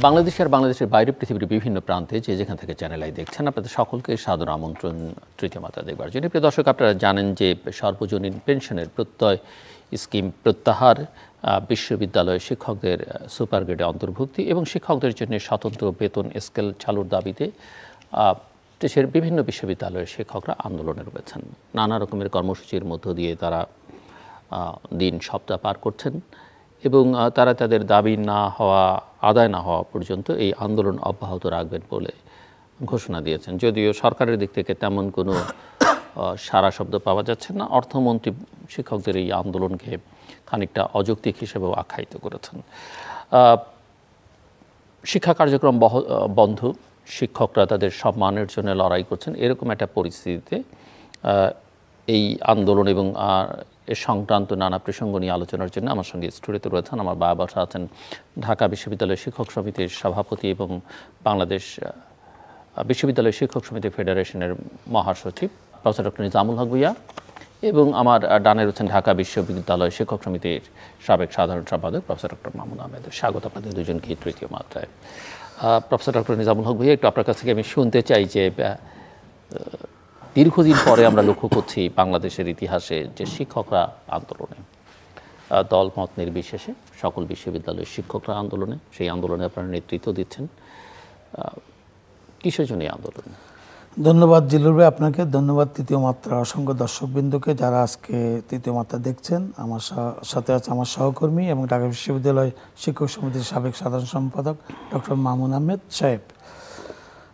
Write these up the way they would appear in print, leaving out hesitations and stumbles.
বাংলাদেশ আর বাংলাদেশের বাইরে পৃথিবীর বিভিন্ন প্রান্তে যে যেখান থেকে চ্যানেল আই দেখছেন আপনাদের সকলকে সাদর আমন্ত্রণ তৃতীয় মাত্রা দেখবার জন্য। প্রিয় দর্শক, আপনারা জানেন যে সর্বজনীন পেনশনের প্রত্যয় স্কিম প্রত্যাহার, বিশ্ববিদ্যালয় শিক্ষকদের সুপার গ্রেডে অন্তর্ভুক্তি এবং শিক্ষকদের জন্য স্বতন্ত্র বেতন স্কেল চালুর দাবিতে দেশের বিভিন্ন বিশ্ববিদ্যালয়ের শিক্ষকরা আন্দোলনে রয়েছেন। নানা রকমের কর্মসূচির মধ্য দিয়ে তারা দিন সপ্তাহ পার করছেন এবং তারা তাদের দাবি আদায় না হওয়া পর্যন্ত এই আন্দোলন অব্যাহত রাখবেন বলে ঘোষণা দিয়েছেন। যদিও সরকারের দিক থেকে তেমন কোনো সাড়া শব্দ পাওয়া যাচ্ছে না। অর্থমন্ত্রী শিক্ষকদের এই আন্দোলনকে খানিকটা অযৌক্তিক হিসেবেও আখ্যায়িত করেছেন। শিক্ষা কার্যক্রম বন্ধ, শিক্ষকরা তাদের সম্মানের জন্য লড়াই করছেন, এরকম একটা পরিস্থিতিতে এই আন্দোলন এবং এ সংক্রান্ত নানা প্রসঙ্গ নিয়ে আলোচনার জন্য আমার সঙ্গে স্টুডিওতে রয়েছেন আমার বাবা আছেন ঢাকা বিশ্ববিদ্যালয় শিক্ষক সমিতির সভাপতি এবং বাংলাদেশ বিশ্ববিদ্যালয় শিক্ষক সমিতি ফেডারেশনের মহাসচিব প্রফেসর ডক্টর নিজামুল হক ভূঁইয়া, এবং আমার ডানে রয়েছেন ঢাকা বিশ্ববিদ্যালয় শিক্ষক সমিতির সাবেক সাধারণ সম্পাদক প্রফেসর ডক্টর মামুন আহমেদ। স্বাগত আপনাদের দুজনকে তৃতীয় মাত্রায়। প্রফেসর ডক্টর নিজামুল হক ভূঁইয়া, একটু আপনার কাছ থেকে আমি শুনতে চাই যে দীর্ঘদিন পরে আমরা লক্ষ্য করছি বাংলাদেশের ইতিহাসে যে শিক্ষকরা আন্দোলনে, দল মত নির্বিশেষে সকল বিশ্ববিদ্যালয়ের শিক্ষকরা আন্দোলনে, সেই আন্দোলনে আপনারা নেতৃত্ব দিচ্ছেন। কিসের জন্য এই আন্দোলন? ধন্যবাদ জিলুর ভাই, আপনাকে ধন্যবাদ তৃতীয় মাত্রা অসংখ্য দর্শকবৃন্দকে যারা আজকে তৃতীয় মাত্রা দেখছেন। আমার সাথে আছে আমার সহকর্মী এবং ঢাকা বিশ্ববিদ্যালয় শিক্ষক সমিতির সাবেক সাধারণ সম্পাদক ডক্টর মামুন আহমেদ সাহেব।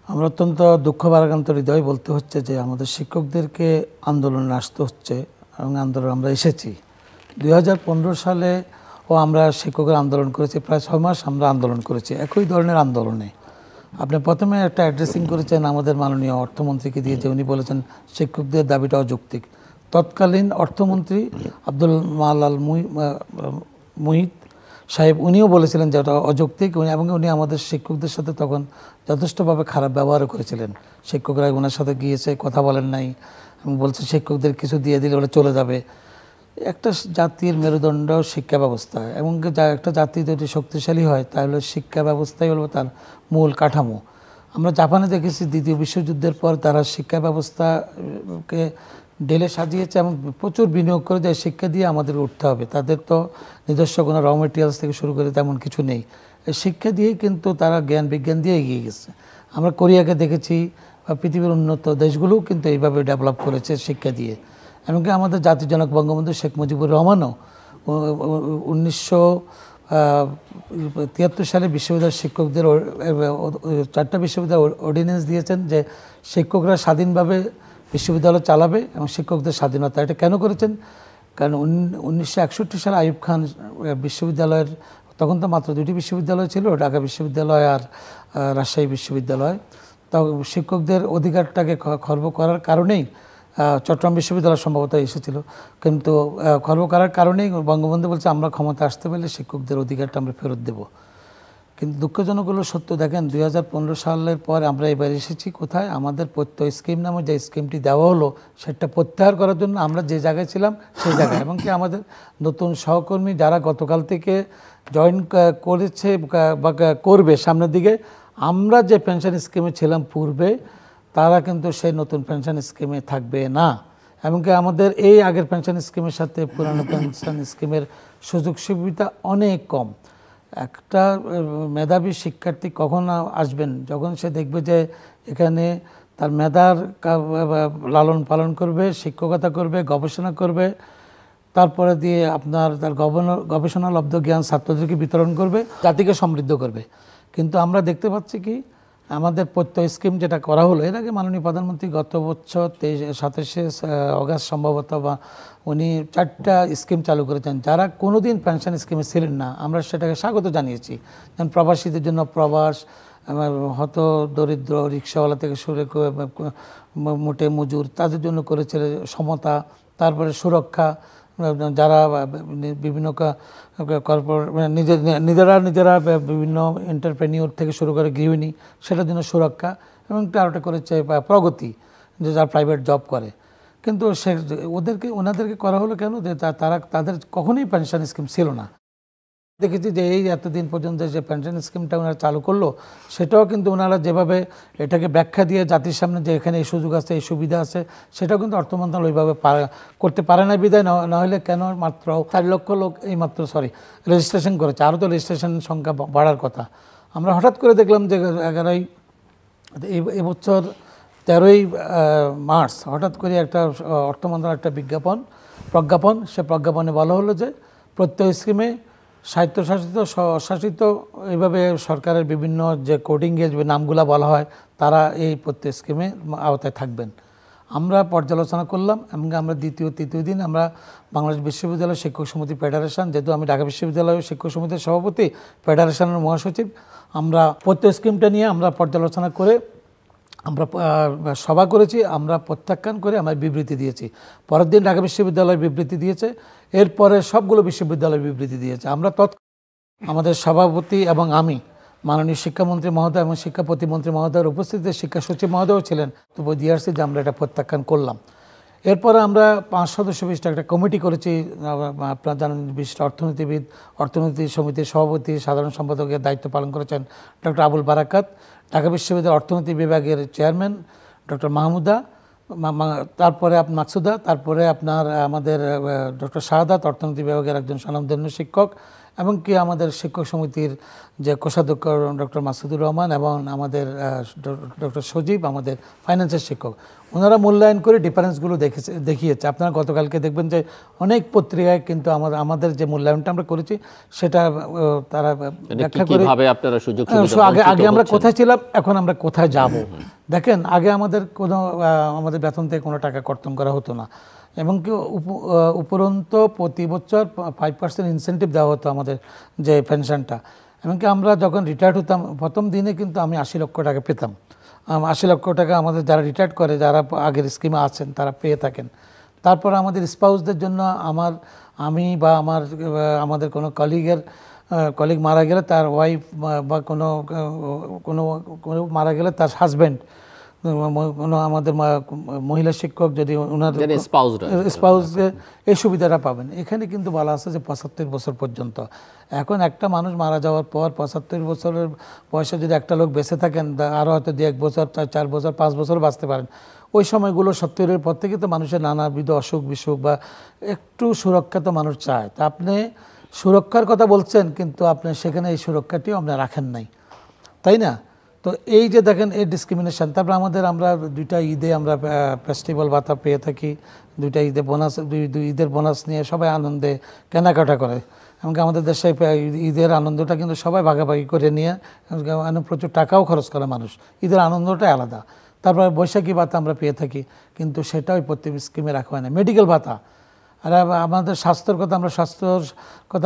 আমরা অত্যন্ত দুঃখ ভারাক্রান্ত হৃদয় বলতে হচ্ছে যে আমাদের শিক্ষকদেরকে আন্দোলনে আসতে হচ্ছে এবং আন্দোলন আমরা এসেছি 2015 সালে আমরা শিক্ষকের আন্দোলন করেছি, প্রায় 6 মাস আমরা আন্দোলন করেছি একই ধরনের আন্দোলনে। আপনি প্রথমে একটা অ্যাড্রেসিং করেছেন আমাদের মাননীয় অর্থমন্ত্রীকে দিয়ে, যে উনি বলেছেন শিক্ষকদের দাবিটা অযৌক্তিক। তৎকালীন অর্থমন্ত্রী আব্দুল মালাল মুহিত সাহেব উনিও বলেছিলেন যে ওটা অযৌক্তিক, এবং উনি আমাদের শিক্ষকদের সাথে তখন যথেষ্টভাবে খারাপ ব্যবহারও করেছিলেন। শিক্ষকরা ওনার সাথে গিয়েছে, কথা বলেন নাই এবং বলছে শিক্ষকদের কিছু দিয়ে দিলে ওরা চলে যাবে। একটা জাতির মেরুদণ্ড শিক্ষা ব্যবস্থা, এবং একটা জাতি যদি শক্তিশালী হয় তাহলে শিক্ষা ব্যবস্থাই হলো তার মূল কাঠামো। আমরা জাপানে দেখেছি দ্বিতীয় বিশ্বযুদ্ধের পর তারা শিক্ষা ব্যবস্থাকে ঢেলে সাজিয়েছে এবং প্রচুর বিনিয়োগ করে যে শিক্ষা দিয়ে আমাদের উঠতে হবে। তাদের তো নিজস্ব কোনো র মেটেরিয়ালস থেকে শুরু করে তেমন কিছু নেই, শিক্ষা দিয়েই কিন্তু তারা জ্ঞান বিজ্ঞান দিয়ে এগিয়ে গেছে। আমরা কোরিয়াকে দেখেছি বা পৃথিবীর উন্নত দেশগুলোও কিন্তু এইভাবে ডেভেলপ করেছে শিক্ষা দিয়ে। এমনকি আমাদের জাতির জনক বঙ্গবন্ধু শেখ মুজিবুর রহমানও 1973 সালে বিশ্ববিদ্যালয় শিক্ষকদের 4টা বিশ্ববিদ্যালয় অর্ডিন্যান্স দিয়েছেন যে শিক্ষকরা স্বাধীনভাবে বিশ্ববিদ্যালয় চালাবে এবং শিক্ষকদের স্বাধীনতা। এটা কেন করেছেন? কারণ 1961 সালে আইয়ুব খান বিশ্ববিদ্যালয়ের, তখন তো মাত্র 2টি বিশ্ববিদ্যালয় ছিল, ঢাকা বিশ্ববিদ্যালয় আর রাজশাহী বিশ্ববিদ্যালয়। তো শিক্ষকদের অধিকারটাকে খর্ব করার কারণেই চট্টগ্রাম বিশ্ববিদ্যালয় সম্ভবত এসেছিল, কিন্তু খর্ব করার কারণেই বঙ্গবন্ধু বলছে আমরা ক্ষমতা আসতে পারলে শিক্ষকদের অধিকারটা আমরা ফেরত দেব। কিন্তু দুঃখজনক হলো সত্য, দেখেন 2015 সালের পর আমরা এবার এসেছি কোথায়? আমাদের প্রত্যয় স্কিম নামে যে স্কিমটি দেওয়া হলো সেটা প্রত্যাহার করার জন্য আমরা যে জায়গায় ছিলাম সেই জায়গায়, এবং কি আমাদের নতুন সহকর্মী যারা গতকাল থেকে জয়েন করেছে বা করবে সামনের দিকে, আমরা যে পেনশন স্কিমে ছিলাম পূর্বে তারা কিন্তু সেই নতুন পেনশন স্কিমে থাকবে না। এমনকি আমাদের এই আগের পেনশন স্কিমের সাথে পুরানো পেনশন স্কিমের সুযোগ সুবিধা অনেক কম। একটা মেধাবী শিক্ষার্থী কখন আসবেন? যখন সে দেখবে যে এখানে তার মেধার লালন পালন করবে, শিক্ষকতা করবে, গবেষণা করবে, তারপরে দিয়ে আপনার তার গবেষণালব্ধ জ্ঞান ছাত্রদেরকে বিতরণ করবে, জাতিকে সমৃদ্ধ করবে। কিন্তু আমরা দেখতে পাচ্ছি কি আমাদের প্রত্যয় স্কিম যেটা করা হলো, এর আগে মাননীয় প্রধানমন্ত্রী গত বছর 27 অগাস্ট সম্ভবত বা উনি 4টা স্কিম চালু করেছেন যারা কোনোদিন পেনশন স্কিমে ছিলেন না। আমরা সেটাকে স্বাগত জানিয়েছি, যেমন প্রবাসীদের জন্য প্রবাস, হত দরিদ্র রিক্সাওয়ালা থেকে শুরু করে মোটে মজুর তাদের জন্য করেছে সমতা, তারপরে সুরক্ষা, যারা বিভিন্ন নিজেরা বিভিন্ন এন্টারপ্রেনিউর থেকে শুরু করে গৃহিণী, সেটার জন্য সুরক্ষা, এবং আরেকটা করেছে প্রগতি, যে যারা প্রাইভেট জব করে। কিন্তু ওনাদেরকে করা হলো কেন? যে তাদের কখনোই পেনশন স্কিম ছিল না। দেখেছি যে এই এতদিন পর্যন্ত যে পেনশন স্কিমটা ওনারা চালু করলো, সেটাও কিন্তু ওনারা যেভাবে এটাকে ব্যাখ্যা দিয়ে জাতির সামনে যে এখানে এই সুযোগ আছে, এই সুবিধা আছে, সেটাও কিন্তু অর্থ মন্ত্রণালয় ওইভাবে করতে পারে না। বিদায় নাহলে কেন মাত্র 4 লক্ষ লোক এই মাত্র রেজিস্ট্রেশন করেছে, আরও তো রেজিস্ট্রেশন সংখ্যা বাড়ার কথা। আমরা হঠাৎ করে দেখলাম যে 11ই এবছর 13ই মার্চ হঠাৎ করে একটা অর্থ মন্ত্রণালয়ের একটা প্রজ্ঞাপন, সে প্রজ্ঞাপনে বলা হলো যে প্রত্যয় স্কিমে স্বায়ত্তশাসিত, স্বশাসিত, এইভাবে সরকারের বিভিন্ন যে কোডিংয়ে যে নামগুলা বলা হয়, তারা এই প্রত্যয় স্কিমে আওতায় থাকবেন। আমরা পর্যালোচনা করলাম এবং আমরা তৃতীয় দিন আমরা বাংলাদেশ বিশ্ববিদ্যালয় শিক্ষক সমিতি ফেডারেশন, যেহেতু আমি ঢাকা বিশ্ববিদ্যালয় শিক্ষক সমিতির সভাপতি, ফেডারেশনের মহাসচিব, আমরা প্রত্যয় স্কিমটা নিয়ে আমরা পর্যালোচনা করে আমরা সভা করেছি, আমরা প্রত্যাখ্যান করে আমরা বিবৃতি দিয়েছি। পরের দিন ঢাকা বিশ্ববিদ্যালয় বিবৃতি দিয়েছে, এরপরে সবগুলো বিশ্ববিদ্যালয় বিবৃতি দিয়েছে। আমরা আমাদের সভাপতি এবং আমি মাননীয় শিক্ষামন্ত্রী মহোদয় এবং শিক্ষা প্রতিমন্ত্রী মহোদয়ের উপস্থিতিতে শিক্ষা সচিব মহোদয়ও ছিলেন, তবু ডিআরসি যে আমরা এটা প্রত্যাখ্যান করলাম। এরপরে আমরা 5 সদস্য বিশিষ্ট একটা কমিটি করেছি। আপনারা জানেন বিশিষ্ট অর্থনীতিবিদ, অর্থনীতি সমিতির সভাপতি, সাধারণ সম্পাদকের দায়িত্ব পালন করেছেন ডক্টর আবুল বারাকাত, ঢাকা বিশ্ববিদ্যালয়ের অর্থনীতি বিভাগের চেয়ারম্যান ডক্টর মাহমুদা, তারপরে মাকসুদা, তারপরে আপনার আমাদের ডক্টর শাহাদাত, অর্থনীতি বিভাগের একজন স্বনামধন্য শিক্ষক, এমনকি আমাদের শিক্ষক সমিতির যে কোষাধ্যক্ষ ডক্টর মাসুদুর রহমান এবং আমাদের ডক্টর সজীব, আমাদের ফাইন্যান্সের শিক্ষক, ওনারা মূল্যায়ন করে ডিফারেন্সগুলো দেখিয়েছে। আপনারা গতকালকে দেখবেন যে অনেক পত্রিকায় কিন্তু আমাদের যে মূল্যায়নটা আমরা করেছি সেটা তারা ব্যাখ্যা করে আগে আমরা কোথায় ছিলাম, এখন আমরা কোথায় যাব। দেখেন, আগে আমাদের বেতন থেকে কোনো টাকা কর্তন করা হতো না, এবং কি উপরন্ত প্রতি বছর 5% ইনসেন্টিভ দেওয়া হতো আমাদের যে পেনশনটা। এমনকি আমরা যখন রিটায়ার্ড হতাম প্রথম দিনে কিন্তু আমি 80 লক্ষ টাকা পেতাম। 80 লক্ষ টাকা আমাদের যারা রিটায়ার্ড করে, যারা আগের স্কিমে আছেন, তারা পেয়ে থাকেন। তারপর আমাদের স্পাউসদের জন্য আমি বা আমাদের কোনো কলিগ মারা গেলে, তার ওয়াইফ বা কোনো মারা গেলে তার হাজব্যান্ড, কোনো আমাদের মহিলা শিক্ষক যদি ওনাদের স্পাউসে এই সুবিধাটা পাবেন। এখানে কিন্তু বলা আছে যে 75 বছর পর্যন্ত। এখন একটা মানুষ মারা যাওয়ার পর 75 বছরের বয়সে যদি একটা লোক বেঁচে থাকেন, আরও হয়তো 1 বছর, 4 বছর, 5 বছর বাঁচতে পারেন। ওই সময়গুলো 70-এর পর থেকে তো মানুষের নানাবিধ অসুখ বিসুখ বা একটু সুরক্ষা তো মানুষ চায়। তা আপনি সুরক্ষার কথা বলছেন, কিন্তু আপনি সেখানে এই সুরক্ষাটিও আপনি রাখেন নাই, তাই না? তো এই যে দেখেন এই ডিসক্রিমিনেশন। তারপর আমরা 2টা ঈদে আমরা ফেস্টিভ্যাল ভাতা পেয়ে থাকি, 2টা ঈদে বোনাস, দুই ঈদের বোনাস নিয়ে সবাই আনন্দে কেনাকাটা করে। এমনকি আমাদের দেশে ঈদের আনন্দটা কিন্তু সবাই ভাগাভাগি করে নিয়ে প্রচুর টাকাও খরচ করে মানুষ, ঈদের আনন্দটাই আলাদা। তারপরে বৈশাখী ভাতা আমরা পেয়ে থাকি, কিন্তু সেটাও প্রত্যেক স্কিমে রাখা হয় না। মেডিকেল ভাতা, আর আমাদের স্বাস্থ্যর কথা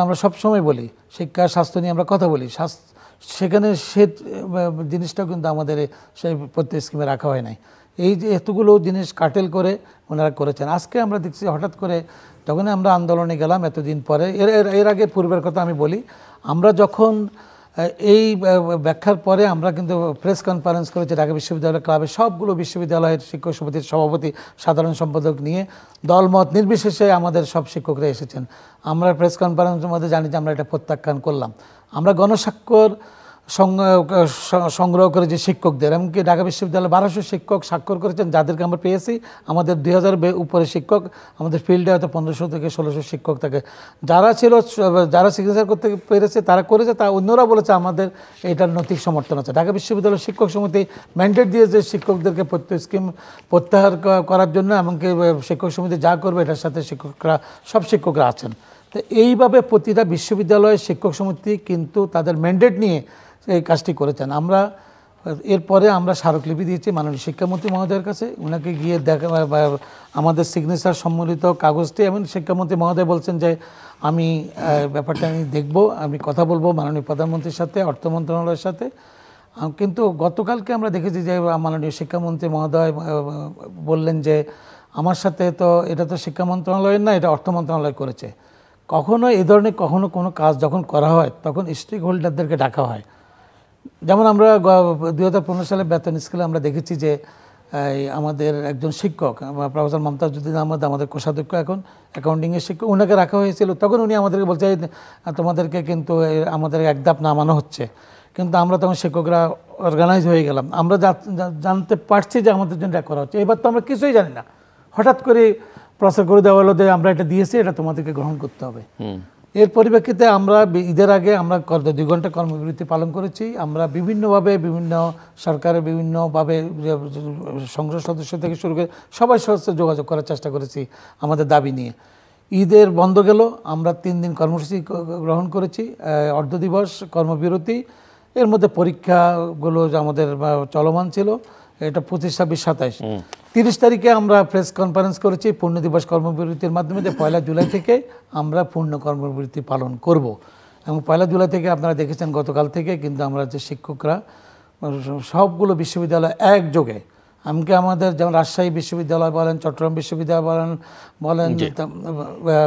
আমরা সবসময় বলি, শিক্ষা স্বাস্থ্য নিয়ে আমরা কথা বলি, সেখানে সে জিনিসটাও কিন্তু আমাদের সেই প্রত্যেক স্কিমে রাখা হয় নাই। এই যে এতগুলো জিনিস কাটেল করে ওনারা করেছেন। আজকে আমরা দেখছি হঠাৎ করে যখন আমরা আন্দোলনে গেলাম এতদিন পরে, এর আগে পূর্বের কথা আমি বলি, আমরা যখন এই ব্যাখ্যার পরে আমরা কিন্তু প্রেস কনফারেন্স করেছি ঢাকা বিশ্ববিদ্যালয় ক্লাবে, সবগুলো বিশ্ববিদ্যালয়ের শিক্ষক সমিতির সভাপতি, সাধারণ সম্পাদক নিয়ে দলমত নির্বিশেষে আমাদের সব শিক্ষকরা এসেছেন। আমরা প্রেস কনফারেন্সের মধ্যে জানি যে আমরা এটা প্রত্যাখ্যান করলাম। আমরা গণস্বাক্ষর সংগ্রহ করেছি শিক্ষকদের, এমনকি ঢাকা বিশ্ববিদ্যালয়ে 1200 শিক্ষক স্বাক্ষর করেছেন, যাদেরকে আমরা পেয়েছি। আমাদের 2000 উপরে শিক্ষক, আমাদের ফিল্ডে হয়তো 1500 থেকে 1600 শিক্ষক থাকে। যারা সিগনেচার করতে পেরেছে তারা করেছে, তা অন্যরা বলেছে আমাদের এটার নৈতিক সমর্থন আছে। ঢাকা বিশ্ববিদ্যালয়ের শিক্ষক সমিতি ম্যান্ডেট দিয়েছে শিক্ষকদেরকে প্রত্যেক স্কিম প্রত্যাহার করার জন্য, এমনকি শিক্ষক সমিতি যা করবে এটার সাথে সব শিক্ষকরা আছেন। তো এইভাবে প্রতিটা বিশ্ববিদ্যালয়ের শিক্ষক সমিতি কিন্তু তাদের ম্যান্ডেট নিয়ে এই কাজটি করেছেন। এরপরে আমরা স্মারকলিপি দিয়েছি মাননীয় শিক্ষামন্ত্রী মহোদয়ের কাছে, ওনাকে গিয়ে আমাদের সিগনেচার সম্মিলিত কাগজটি, এবং শিক্ষামন্ত্রী মহোদয় বলছেন যে আমি ব্যাপারটা আমি দেখব, আমি কথা বলবো মাননীয় প্রধানমন্ত্রীর সাথে, অর্থ মন্ত্রণালয়ের সাথে। কিন্তু গতকালকে আমরা দেখেছি যে মাননীয় শিক্ষামন্ত্রী মহোদয় বললেন যে আমার সাথে তো এটা তো শিক্ষা মন্ত্রণালয়ের না, এটা অর্থ মন্ত্রণালয় করেছে। কখনো এই ধরনের কোনো কাজ যখন করা হয় তখন স্টেক হোল্ডারদেরকে ডাকা হয়। যেমন আমরা 2015 সালে বেতন স্কেলে আমরা দেখেছি যে আমাদের একজন শিক্ষক প্রফেসর মমতাজউদ্দিন আহমদ, আমাদের কোষাধ্যক্ষ এখন অ্যাকাউন্টিংয়ের শিক্ষক, ওনাকে রাখা হয়েছিল। তখন উনি আমাদেরকে বলছে তোমাদেরকে কিন্তু আমাদের এক ধাপ নামানো হচ্ছে, কিন্তু আমরা তখন শিক্ষকরা অর্গানাইজ হয়ে গেলাম। আমরা জানতে পারছি যে আমাদের জন্য এটা করা হচ্ছে। এবার তো আমরা কিছুই জানি না, হঠাৎ করে প্রচার করে দেওয়া হলো যে আমরা এটা দিয়েছি, এটা তোমাদেরকে গ্রহণ করতে হবে। এর পরিপ্রেক্ষিতে আমরা ঈদের আগে আমরা 2 ঘন্টা কর্মবিরতি পালন করেছি। আমরা বিভিন্নভাবে বিভিন্ন সরকারের বিভিন্নভাবে সংসদ সদস্য থেকে শুরু করে সবার সাথে যোগাযোগ করার চেষ্টা করেছি আমাদের দাবি নিয়ে। ঈদের বন্ধ গেল, আমরা 3 দিন কর্মসূচি গ্রহণ করেছি, অর্ধ দিবস কর্মবিরতি, এর মধ্যে পরীক্ষাগুলো আমাদের চলমান ছিল। এটা 25, 26, 27, 30 তারিখে আমরা প্রেস কনফারেন্স করেছি পূর্ণ দিবস কর্মবিরতির মাধ্যমে, যে 1 জুলাই থেকে আমরা পূর্ণ কর্মবিরতি পালন করব। এবং 1 জুলাই থেকে আপনারা দেখেছেন গতকাল থেকে কিন্তু আমরা যে শিক্ষকরা সবগুলো বিশ্ববিদ্যালয় একযোগে, এমনকি আমাদের যেমন রাজশাহী বিশ্ববিদ্যালয় বলেন, চট্টগ্রাম বিশ্ববিদ্যালয় বলেন,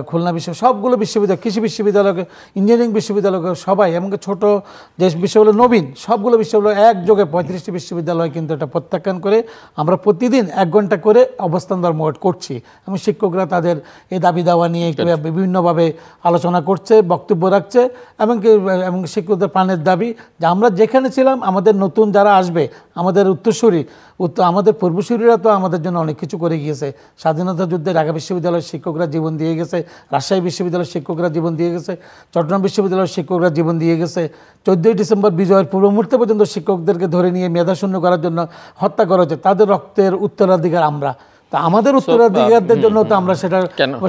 খুলনা সবগুলো বিশ্ববিদ্যালয়, কৃষি বিশ্ববিদ্যালয়, ইঞ্জিনিয়ারিং বিশ্ববিদ্যালয়, সবাই, এমনকি ছোট যে বিশ্ববিদ্যালয় নবীন, সবগুলো বিশ্ববিদ্যালয় একযোগে 35টি বিশ্ববিদ্যালয় কিন্তু এটা প্রত্যাখ্যান করে আমরা প্রতিদিন 1 ঘন্টা করে অবস্থান ধর্মঘট করছি। এবং শিক্ষকরা তাদের এই দাবি দাওয়া নিয়ে বিভিন্নভাবে আলোচনা করছে, বক্তব্য রাখছে, এমনকি শিক্ষকদের প্রাণের দাবি যে আমরা যেখানে ছিলাম, আমাদের নতুন যারা আসবে, আমাদের উত্তরসূরি, আমাদের পূর্বসূরীরা তো আমাদের জন্য অনেক কিছু করে গিয়েছে। স্বাধীনতা যুদ্ধে ঢাকা বিশ্ববিদ্যালয়ের শিক্ষকরা জীবন দিয়ে গেছে, রাজশাহী বিশ্ববিদ্যালয়ের শিক্ষকরা জীবন দিয়ে গেছে, চট্টগ্রাম বিশ্ববিদ্যালয়ের শিক্ষকরা জীবন দিয়ে গেছে। 14ই ডিসেম্বর বিজয়ের পূর্ব মুহূর্তে পর্যন্ত শিক্ষকদেরকে ধরে নিয়ে মেধাশূন্য করার জন্য হত্যা করা হয়েছে। তাদের রক্তের উত্তরাধিকার আমরা, তা আমাদের উত্তরাধিকারদের জন্য তো আমরা সেটা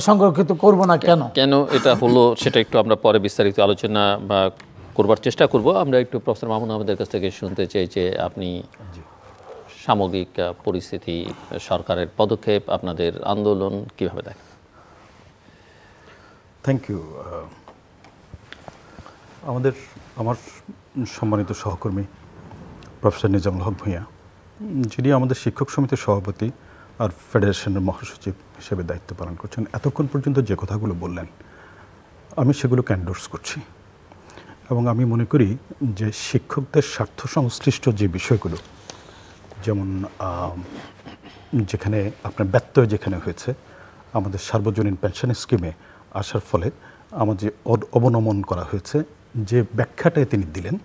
সংরক্ষিত করব না। কেন এটা হলো সেটা একটু আমরা পরে বিস্তারিত আলোচনা করবার চেষ্টা করব। আমরা একটু প্রফেসর মামুন আহমেদের কাছ থেকে শুনতে চাই যে আপনি সামগ্রিক পরিস্থিতি, সরকারের পদক্ষেপ, আপনাদের আন্দোলন কিভাবে দেখেন? Thank you. আমার সম্মানিত সহকর্মী প্রফেসর নিজামুল হক ভূঁইয়া, যিনি আমাদের শিক্ষক সমিতির সভাপতি আর ফেডারেশনের মহাসচিব হিসেবে দায়িত্ব পালন করছেন, এতক্ষণ পর্যন্ত যে কথাগুলো বললেন আমি সেগুলোকে এন্ডোর্স করছি। এবং আমি মনে করি যে শিক্ষকদের স্বার্থ সংশ্লিষ্ট যে বিষয়গুলো, যেমন যেখানে আপনার ব্যত্যয় যেখানে হয়েছে, আমাদের সার্বজনীন পেনশন স্কিমে আসার ফলে আমাদের অবনমন করা হয়েছে, যে ব্যাখ্যাটাই তিনি দিলেন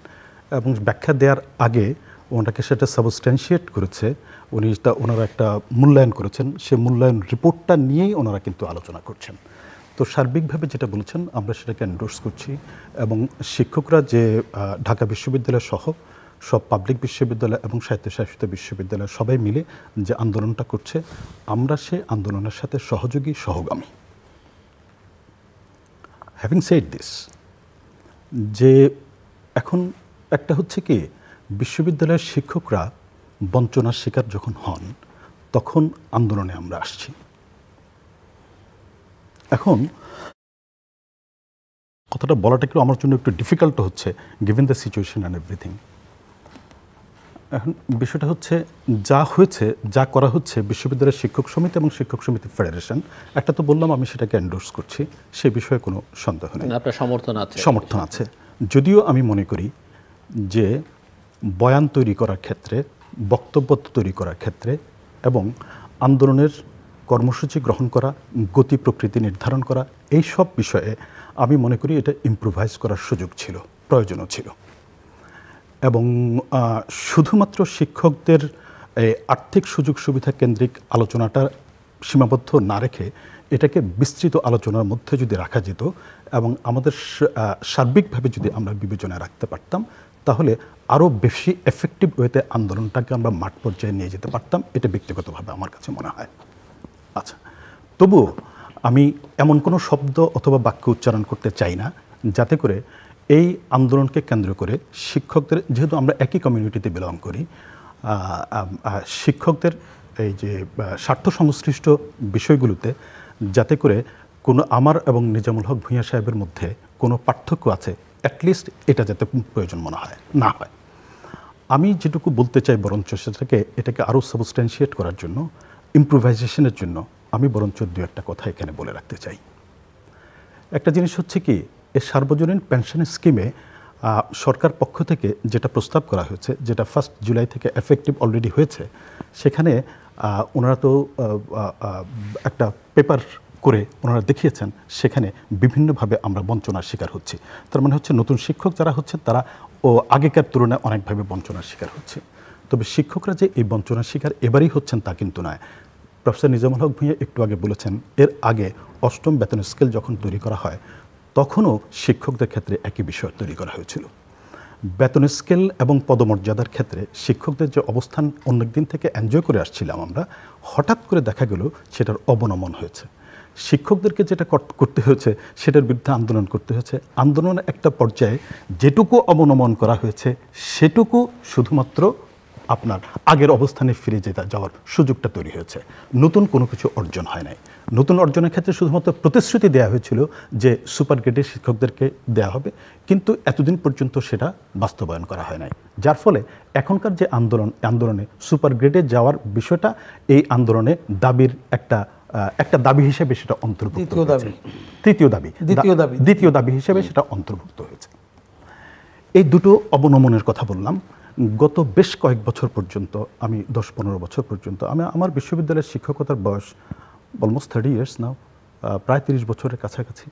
এবং ব্যাখ্যা দেওয়ার আগে ওনাকে সেটা সাবস্ট্যান্সিয়েট করেছে, ওনারা একটা মূল্যায়ন করেছেন, সে মূল্যায়ন রিপোর্টটা নিয়েই ওনারা কিন্তু আলোচনা করছেন। তো সার্বিকভাবে যেটা বলেছেন আমরা সেটাকে এন্ডোর্স করছি। এবং শিক্ষকরা যে ঢাকা বিশ্ববিদ্যালয় সহ সব পাবলিক বিশ্ববিদ্যালয় এবং স্বায়ত্তশাসিত বিশ্ববিদ্যালয় সবাই মিলে যে আন্দোলনটা করছে, আমরা সে আন্দোলনের সাথে সহযোগী, সহগামী। হ্যাভিং সেড দিস, যে এখন একটা হচ্ছে কি, বিশ্ববিদ্যালয়ের শিক্ষকরা বঞ্চনার শিকার যখন হন তখন আন্দোলনে আমরা আসছি। এখন কথাটা বলাটা একটু আমার জন্য একটু ডিফিকাল্ট হচ্ছে, given the situation and everything. এখন বিষয়টা হচ্ছে যা হয়েছে, যা করা হচ্ছে, বিশ্ববিদ্যালয়ের শিক্ষক সমিতি এবং শিক্ষক সমিতি ফেডারেশন, একটা তো বললাম আমি সেটাকে এন্ডোর্স করছি, সে বিষয়ে কোনো সন্দেহ নেই, আপনার সমর্থন আছে। যদিও আমি মনে করি যে বয়ান তৈরি করার ক্ষেত্রে, বক্তব্য তৈরি করার ক্ষেত্রে এবং আন্দোলনের কর্মসূচি গ্রহণ করা, গতি প্রকৃতি নির্ধারণ করা, এই সব বিষয়ে আমি মনে করি এটা ইম্প্রোভাইজ করার সুযোগ ছিল, প্রয়োজনও ছিল। এবং শুধুমাত্র শিক্ষকদের আর্থিক সুযোগ সুবিধা কেন্দ্রিক আলোচনাটা সীমাবদ্ধ না রেখে এটাকে বিস্তৃত আলোচনার মধ্যে যদি রাখা যেত এবং আমাদের সার্বিকভাবে যদি আমরা বিবেচনায় রাখতে পারতাম, তাহলে আরও বেশি এফেক্টিভ ওয়েতে আন্দোলনটাকে আমরা মাঠ পর্যায়ে নিয়ে যেতে পারতাম, এটা ব্যক্তিগতভাবে আমার কাছে মনে হয়। আচ্ছা, তবুও আমি এমন কোনো শব্দ অথবা বাক্য উচ্চারণ করতে চাই না যাতে করে এই আন্দোলনকে কেন্দ্র করে শিক্ষকদের, যেহেতু আমরা একই কমিউনিটিতে বিলং করি, শিক্ষকদের এই যে স্বার্থ সংশ্লিষ্ট বিষয়গুলোতে যাতে করে কোনো আমার এবং নিজামুল হক ভূঁইয়া সাহেবের মধ্যে কোনো পার্থক্য আছে, অ্যাটলিস্ট এটা যাতে প্রয়োজন মনে হয় না হয়। আমি যেটুকু বলতে চাই বরঞ্চ এটাকে আরও সাবস্ট্যান্সিয়েট করার জন্য, ইম্প্রোভাইজেশনের জন্য আমি বরঞ্চ দু একটা কথা এখানে বলে রাখতে চাই। একটা জিনিস হচ্ছে কি, এই সার্বজনীন পেনশন স্কিমে সরকার পক্ষ থেকে যেটা প্রস্তাব করা হয়েছে, যেটা 1 জুলাই থেকে এফেক্টিভ অলরেডি হয়েছে, সেখানে ওনারা তো একটা পেপার করে ওনারা দেখিয়েছেন, সেখানে বিভিন্নভাবে আমরা বঞ্চনার শিকার হচ্ছি। তার মানে হচ্ছে নতুন শিক্ষক যারা হচ্ছে তারা আগেকার তুলনায় অনেকভাবে বঞ্চনার শিকার হচ্ছে। তবে শিক্ষকরা যে এই বঞ্চনার শিকার এবারই হচ্ছেন তা কিন্তু নয়। প্রফেসর নিজামুল হক ভূঁইয়া একটু আগে বলেছেন, এর আগে 8ম বেতন স্কেল যখন তৈরি করা হয় তখনও শিক্ষকদের ক্ষেত্রে একই বিষয় তৈরি করা হয়েছিল। বেতন স্কেল এবং পদমর্যাদার ক্ষেত্রে শিক্ষকদের যে অবস্থান অনেক দিন থেকে এনজয় করে আসছিলাম আমরা, হঠাৎ করে দেখা গেল সেটার অবনমন হয়েছে। শিক্ষকদেরকে যেটা করতে হয়েছে সেটার বিরুদ্ধে আন্দোলন করতে হয়েছে। আন্দোলনের একটা পর্যায়ে যেটুকু অবনমন করা হয়েছে সেটুকু শুধুমাত্র আপনার আগের অবস্থানে ফিরে যাওয়ার সুযোগটা তৈরি হয়েছে। নতুন কোনো কিছু অর্জন হয় নাই। নতুন অর্জনের ক্ষেত্রে শুধুমাত্র প্রতিশ্রুতি দেওয়া হয়েছিল যে সুপার গ্রেডের শিক্ষকদেরকে দেওয়া হবে, কিন্তু এতদিন পর্যন্ত সেটা বাস্তবায়ন করা হয় নাই। যার ফলে এখনকার যে আন্দোলনে সুপার গ্রেডে যাওয়ার বিষয়টা এই আন্দোলনে দাবির একটা দাবি হিসেবে সেটা অন্তর্ভুক্ত হয়েছে। দ্বিতীয় দাবি হিসেবে সেটা অন্তর্ভুক্ত হয়েছে। এই দুটো অবনমনের কথা বললাম। গত বেশ কয়েক বছর পর্যন্ত, আমি 10-15 বছর পর্যন্ত, আমার বিশ্ববিদ্যালয়ের শিক্ষকতার বয়স অলমোস্ট 30 ইয়ার্স নাও, প্রায় 30 বছরের কাছাকাছি।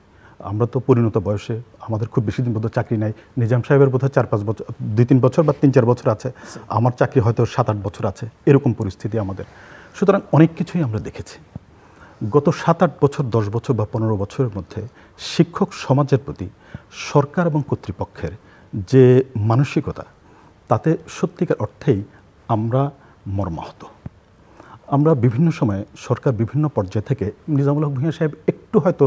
আমরা তো পরিণত বয়সে, আমাদের খুব বেশি দিন বোধহয় চাকরি নাই। নিজাম সাহেবের বোধহয় 4-5 বছর, 2-3 বছর বা 3-4 বছর আছে। আমার চাকরি হয়তো 7-8 বছর আছে, এরকম পরিস্থিতি আমাদের। সুতরাং অনেক কিছুই আমরা দেখেছি। গত 7-8 বছর, 10 বছর বা 15 বছরের মধ্যে শিক্ষক সমাজের প্রতি সরকার এবং কর্তৃপক্ষের যে মানসিকতা, তাতে সত্যিকার অর্থেই আমরা মর্মাহত। আমরা বিভিন্ন সময়ে সরকার বিভিন্ন পর্যায় থেকে, নিজামুল হক ভূঁইয়া সাহেব একটু হয়তো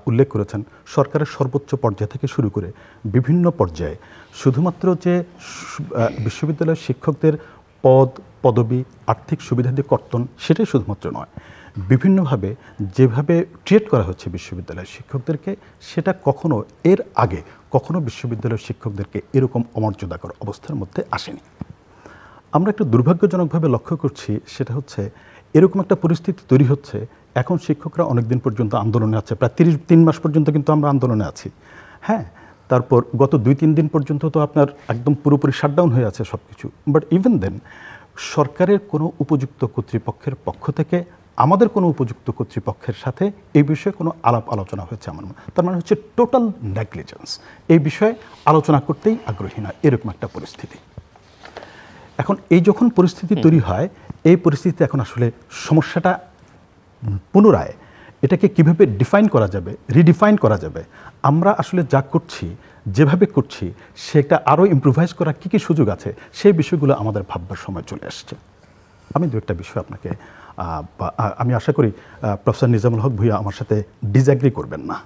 উল্লেখ করেছেন, সরকারের সর্বোচ্চ পর্যায় থেকে শুরু করে বিভিন্ন পর্যায়ে শুধুমাত্র যে বিশ্ববিদ্যালয়ের শিক্ষকদের পদবি, আর্থিক সুবিধাদি কর্তন, সেটাই শুধুমাত্র নয়, বিভিন্নভাবে যেভাবে ট্রিট করা হচ্ছে বিশ্ববিদ্যালয়ের শিক্ষকদেরকে, সেটা এর আগে কখনো বিশ্ববিদ্যালয়ের শিক্ষকদেরকে এরকম অমর্যাদাকর অবস্থার মধ্যে আসেনি। আমরা একটু দুর্ভাগ্যজনকভাবে লক্ষ্য করছি, সেটা হচ্ছে এরকম একটা পরিস্থিতি তৈরি হচ্ছে। এখন শিক্ষকরা অনেক দিন পর্যন্ত আন্দোলনে আছে, প্রায় 3 মাস পর্যন্ত কিন্তু আমরা আন্দোলনে আছি। হ্যাঁ, তারপর গত 2-3 দিন পর্যন্ত তো আপনার একদম পুরোপুরি শাটডাউন হয়ে আছে সব কিছু। বাট ইভেন দেন সরকারের কোনো উপযুক্ত কর্তৃপক্ষের পক্ষ থেকে আমাদের কোনো উপযুক্ত কর্তৃপক্ষের সাথে এই বিষয়ে কোনো আলাপ আলোচনা হয়েছে আমার মনে। তার মানে হচ্ছে টোটাল নেগলিজেন্স। এই বিষয়ে আলোচনা করতেই আগ্রহী না, এরকম একটা পরিস্থিতি। এখন এই যখন পরিস্থিতি তৈরি হয়, এই পরিস্থিতিতে এখন আসলে সমস্যাটা পুনরায় এটাকে কিভাবে ডিফাইন করা যাবে, রিডিফাইন করা যাবে, আমরা আসলে যা করছি, যেভাবে করছি, সেটা আরও ইমপ্রুভাইজ করার কী কী সুযোগ আছে, সেই বিষয়গুলো আমাদের ভাববার সময় চলে আসছে। আমি দু একটা বিষয় আপনাকে, আমি আশা করি প্রফেসর নিজামুল হক ভূঁইয়া আমার সাথে ডিসঅ্যাগ্রি করবেন না।